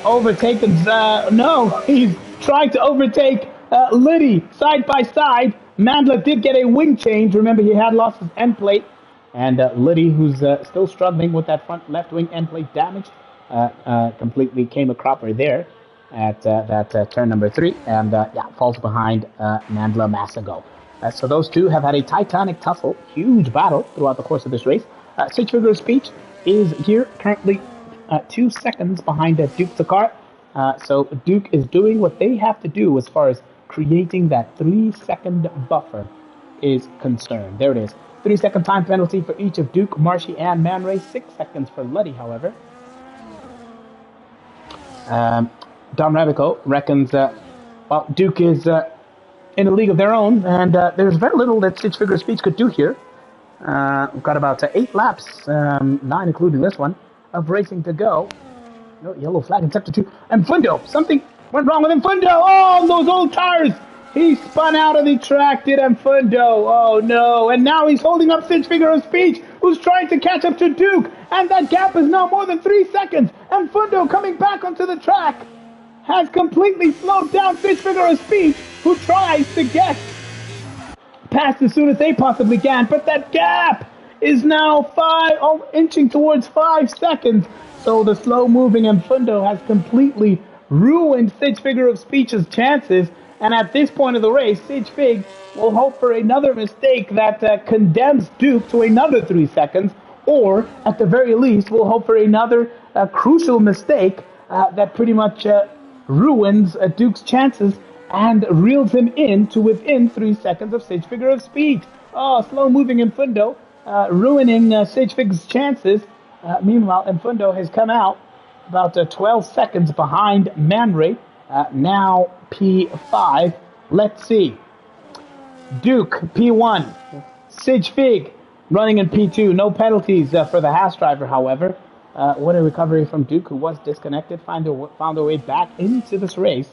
overtaken. No, he's trying to overtake Liddy side by side. Mandela did get a wing change. Remember, he had lost his end plate. And Liddy, who's still struggling with that front left wing end plate damage, completely came a cropper there at that turn number 3, and falls behind Mandela Massengo. So those two have had a titanic tussle, huge battle throughout the course of this race. Sidge, figure of speech, is here currently 2 seconds behind Duke Takar. So Duke is doing what they have to do as far as creating that 3-second buffer is concerned. There it is. 3-second time penalty for each of Duke, Marshy, and Man Ray. 6 seconds for Luddy, however. Dom Rabico reckons Duke is in a league of their own, and there's very little that Sidge, figure of speech could do here. We've got about 8 laps, 9 including this one, of racing to go. No yellow flag in sector 2. And Fundo, something went wrong with him. Fundo, oh, those old tires! He spun out of the track, did Fundo. Oh no, and now he's holding up Sidge, figure of speech, who's trying to catch up to Duke, and that gap is now more than 3 seconds. And Fundo, coming back onto the track, has completely slowed down Sidge, figure of speech, who tries to get past as soon as they possibly can, but that gap is now inching towards 5 seconds. So the slow-moving Fundo has completely ruined Sidge, figure of speech's chances. And at this point of the race, Sidge Fig will hope for another mistake that condemns Duke to another 3 seconds, or at the very least, will hope for another crucial mistake that pretty much ruins Duke's chances and reels him in to within 3 seconds of Sidge, figure of speech. Oh, slow-moving Fundo ruining Sidge Fig's chances. Meanwhile, Fundo has come out about 12 seconds behind Man Ray. Now P5. Let's see. Duke, P1. Sidge Fig running in P2. No penalties for the Haas driver, however. What a recovery from Duke, who was disconnected, found their way back into this race.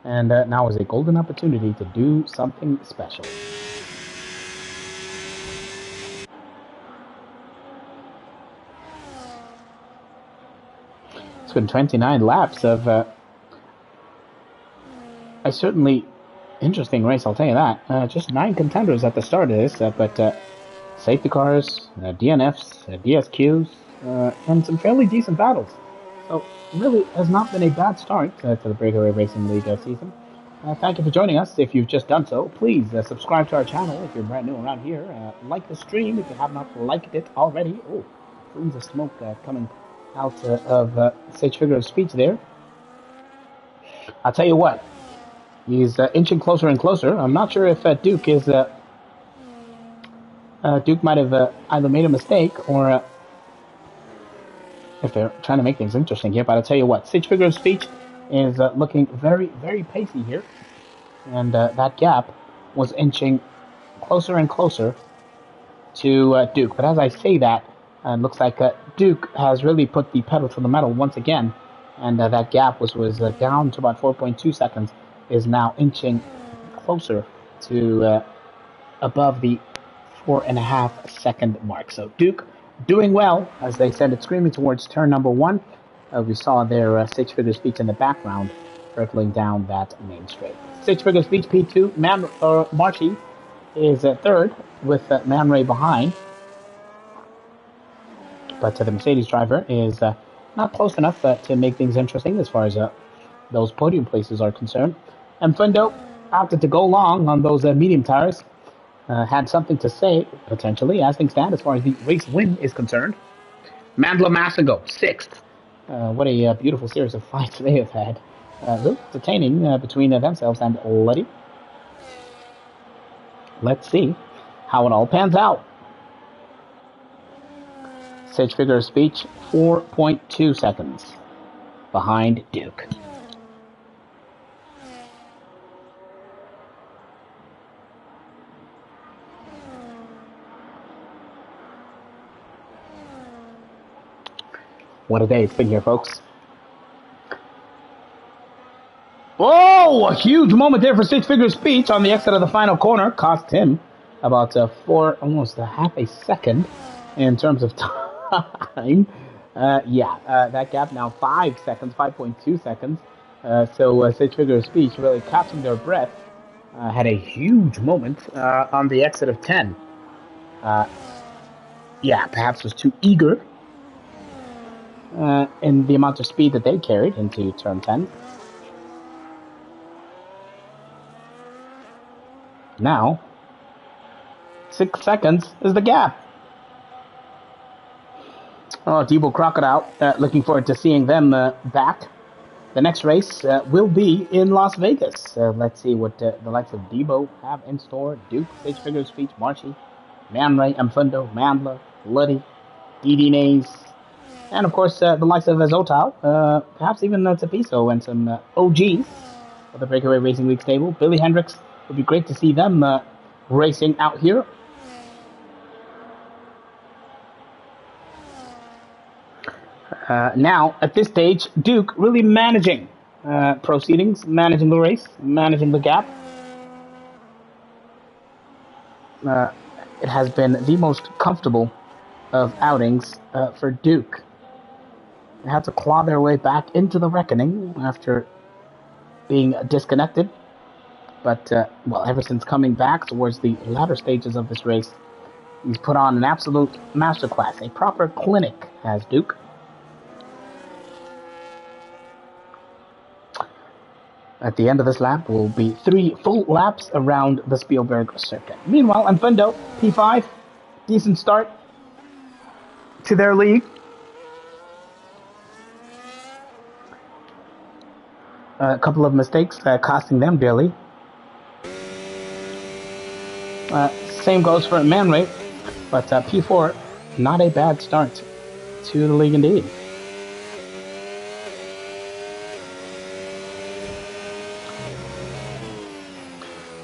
And now is a golden opportunity to do something special. It's been 29 laps of a certainly interesting race, I'll tell you that. Just 9 contenders at the start of this, but safety cars, DNFs, DSQs, and some fairly decent battles. So really has not been a bad start to the BrakeAway Racing League season. Thank you for joining us. If you've just done so, please subscribe to our channel if you're brand new around here. Like the stream if you have not liked it already. Oh, plumes of smoke coming out of Sidge, figure of speech there. I'll tell you what, he's inching closer and closer. I'm not sure if Duke is Duke might have either made a mistake or if they're trying to make things interesting here. But I'll tell you what, Sidge, figure of speech is looking very, very pacey here, and that gap was inching closer and closer to Duke. But as I say that, it looks like Duke has really put the pedal to the metal once again, and that gap was down to about 4.2 seconds, is now inching closer to above the 4.5 second mark. So Duke doing well as they send it screaming towards turn number 1. We saw their Sidge, figure speech in the background hurtling down that main straight. Sidge, figure speech P2. Marshy is third with Man Ray behind. But the Mercedes driver is not close enough to make things interesting as far as those podium places are concerned. And Fundo opted to go long on those medium tires. Had something to say, potentially, as things stand, as far as the race win is concerned. Mandela Massengo, 6th. What a beautiful series of fights they have had. Really entertaining between themselves and Letty. Let's see how it all pans out. Sage figure of speech, 4.2 seconds behind Duke. What a day it's been here, folks. Oh, a huge moment there for Sage figure of speech on the exit of the final corner. Cost him about almost a half a second in terms of time. That gap now 5 seconds, 5.2 seconds. So Sage figure of speech really catching their breath. Had a huge moment on the exit of 10. Perhaps was too eager in the amount of speed that they carried into turn 10. Now, 6 seconds is the gap. Oh, Debo Crocodile, looking forward to seeing them back. The next race will be in Las Vegas. Let's see what the likes of Debo have in store. Duke, Sage figure of speech, Marshy, Man Ray, Mfundo, Mandla, Luddy, Didi Nays, and of course the likes of Zotal, perhaps even Tapiso and some OGs of the BrakeAway Racing League stable. Billy Hendricks, would be great to see them racing out here. Now, at this stage, Duke really managing proceedings, managing the race, managing the gap. It has been the most comfortable of outings for Duke. They had to claw their way back into the reckoning after being disconnected. But, ever since coming back towards the latter stages of this race, he's put on an absolute masterclass, a proper clinic, has Duke. At the end of this lap will be 3 full laps around the Spielberg Circuit. Meanwhile, Mfundo, P5, decent start to their league. A couple of mistakes costing them dearly. Same goes for Man Ray, but P4, not a bad start to the league indeed.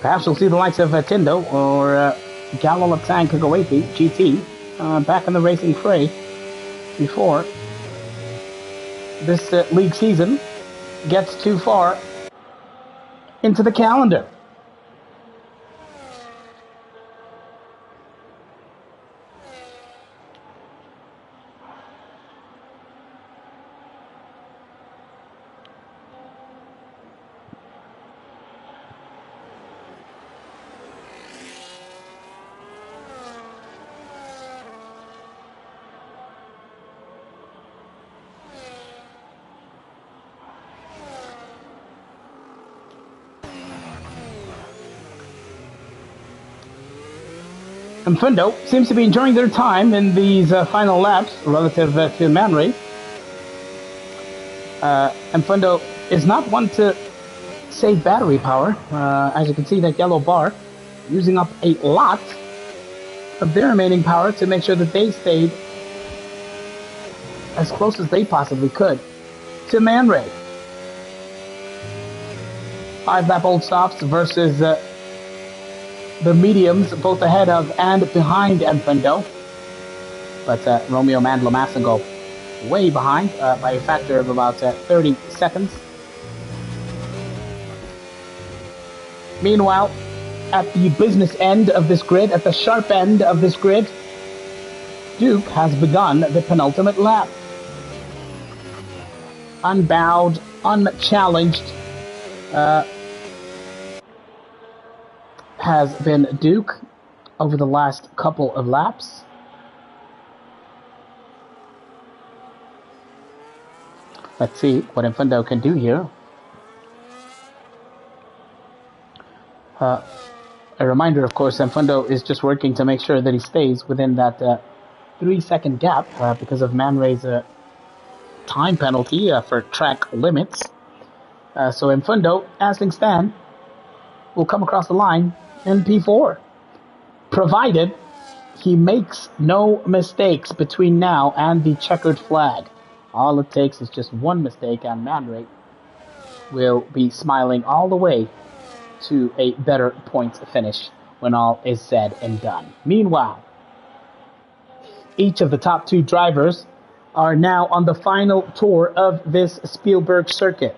Perhaps we'll see the likes of Tindo or Gallo Latsang Kagawati, GT, back in the racing fray before this league season gets too far into the calendar. Mfundo seems to be enjoying their time in these final laps relative to Man Ray. Mfundo is not one to save battery power. As you can see, that yellow bar using up a lot of their remaining power to make sure that they stayed as close as they possibly could to Man Ray. 5-lap old stops versus the mediums, both ahead of and behind Mfundo. But Romeo Mandla Massengo way behind by a factor of about 30 seconds. Meanwhile, at the business end of this grid, at the sharp end of this grid, Duke has begun the penultimate lap. Unbowed, unchallenged, has been Duke over the last couple of laps. Let's see what Mfundo can do here. A reminder, of course, Mfundo is just working to make sure that he stays within that 3-second gap because of Man Ray's time penalty for track limits. So Mfundo, as things stand, will come across the line in P4, provided he makes no mistakes between now and the checkered flag. All it takes is just one mistake, and Man Ray will be smiling all the way to a better points finish when all is said and done. Meanwhile, each of the top 2 drivers are now on the final tour of this Spielberg Circuit.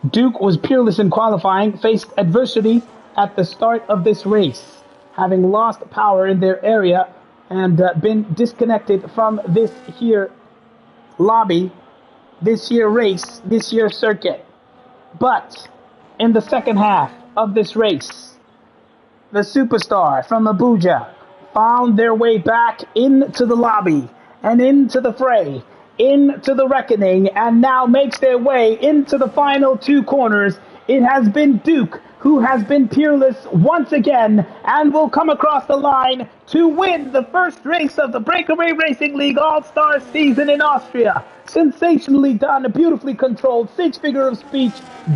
Duke was peerless in qualifying, faced adversity at the start of this race, having lost power in their area and been disconnected from this here lobby, this here race, this here circuit. But in the second half of this race, the superstar from Abuja found their way back into the lobby and into the fray, into the reckoning, and now makes their way into the final 2 corners. It has been Duke who has been peerless once again and will come across the line to win the first race of the BrakeAway Racing League All-Star season in Austria. Sensationally done, beautifully controlled. Sage figure of speech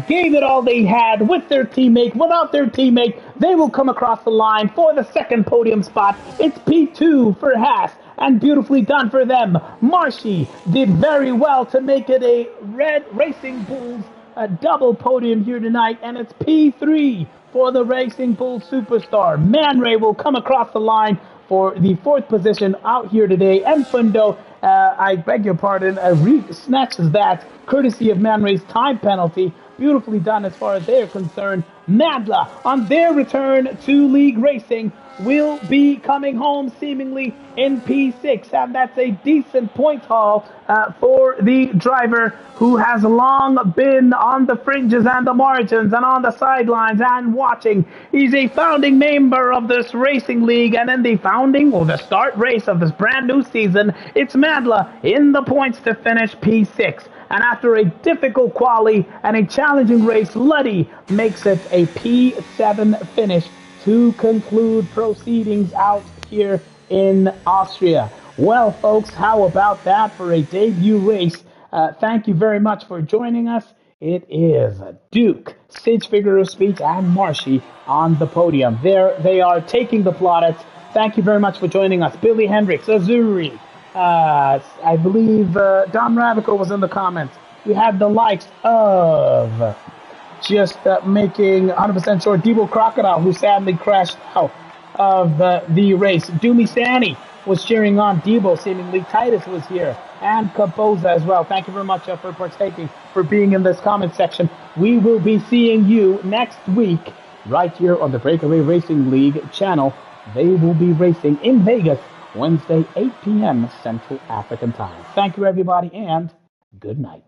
gave it all they had with their teammate. Without their teammate, they will come across the line for the second podium spot. It's P2 for Haas, and beautifully done for them. Marshy did very well to make it a Red Racing Bulls a double podium here tonight, and it's P3 for the Racing Bull superstar. Man Ray will come across the line for the 4th position out here today, and Fundo, I beg your pardon, snatches that courtesy of Man Ray's time penalty. Beautifully done as far as they're concerned. Madla, on their return to League Racing, will be coming home seemingly in P6, and that's a decent point haul for the driver who has long been on the fringes and the margins and on the sidelines and watching. He's a founding member of this racing league, and in the the start race of this brand new season, it's Madla in the points to finish P6. And after a difficult quali and a challenging race, Luddy makes it a P7 finish to conclude proceedings out here in Austria. Well, folks, how about that for a debut race? Thank you very much for joining us. It is Duke, Sage figure of speech, and Marshy on the podium. There they are taking the plaudits. Thank you very much for joining us. Billy Hendricks, Azuri, I believe Don Ravico was in the comments. We had the likes of just making 100% sure Debo Crocodile, who sadly crashed out of the race. Doomy Sani was cheering on Debo, seemingly. Titus was here, and Caboza as well. Thank you very much for partaking, for being in this comment section. We will be seeing you next week right here on the BrakeAway Racing League channel. They will be racing in Vegas Wednesday, 8 p.m. Central African Time. Thank you, everybody, and good night.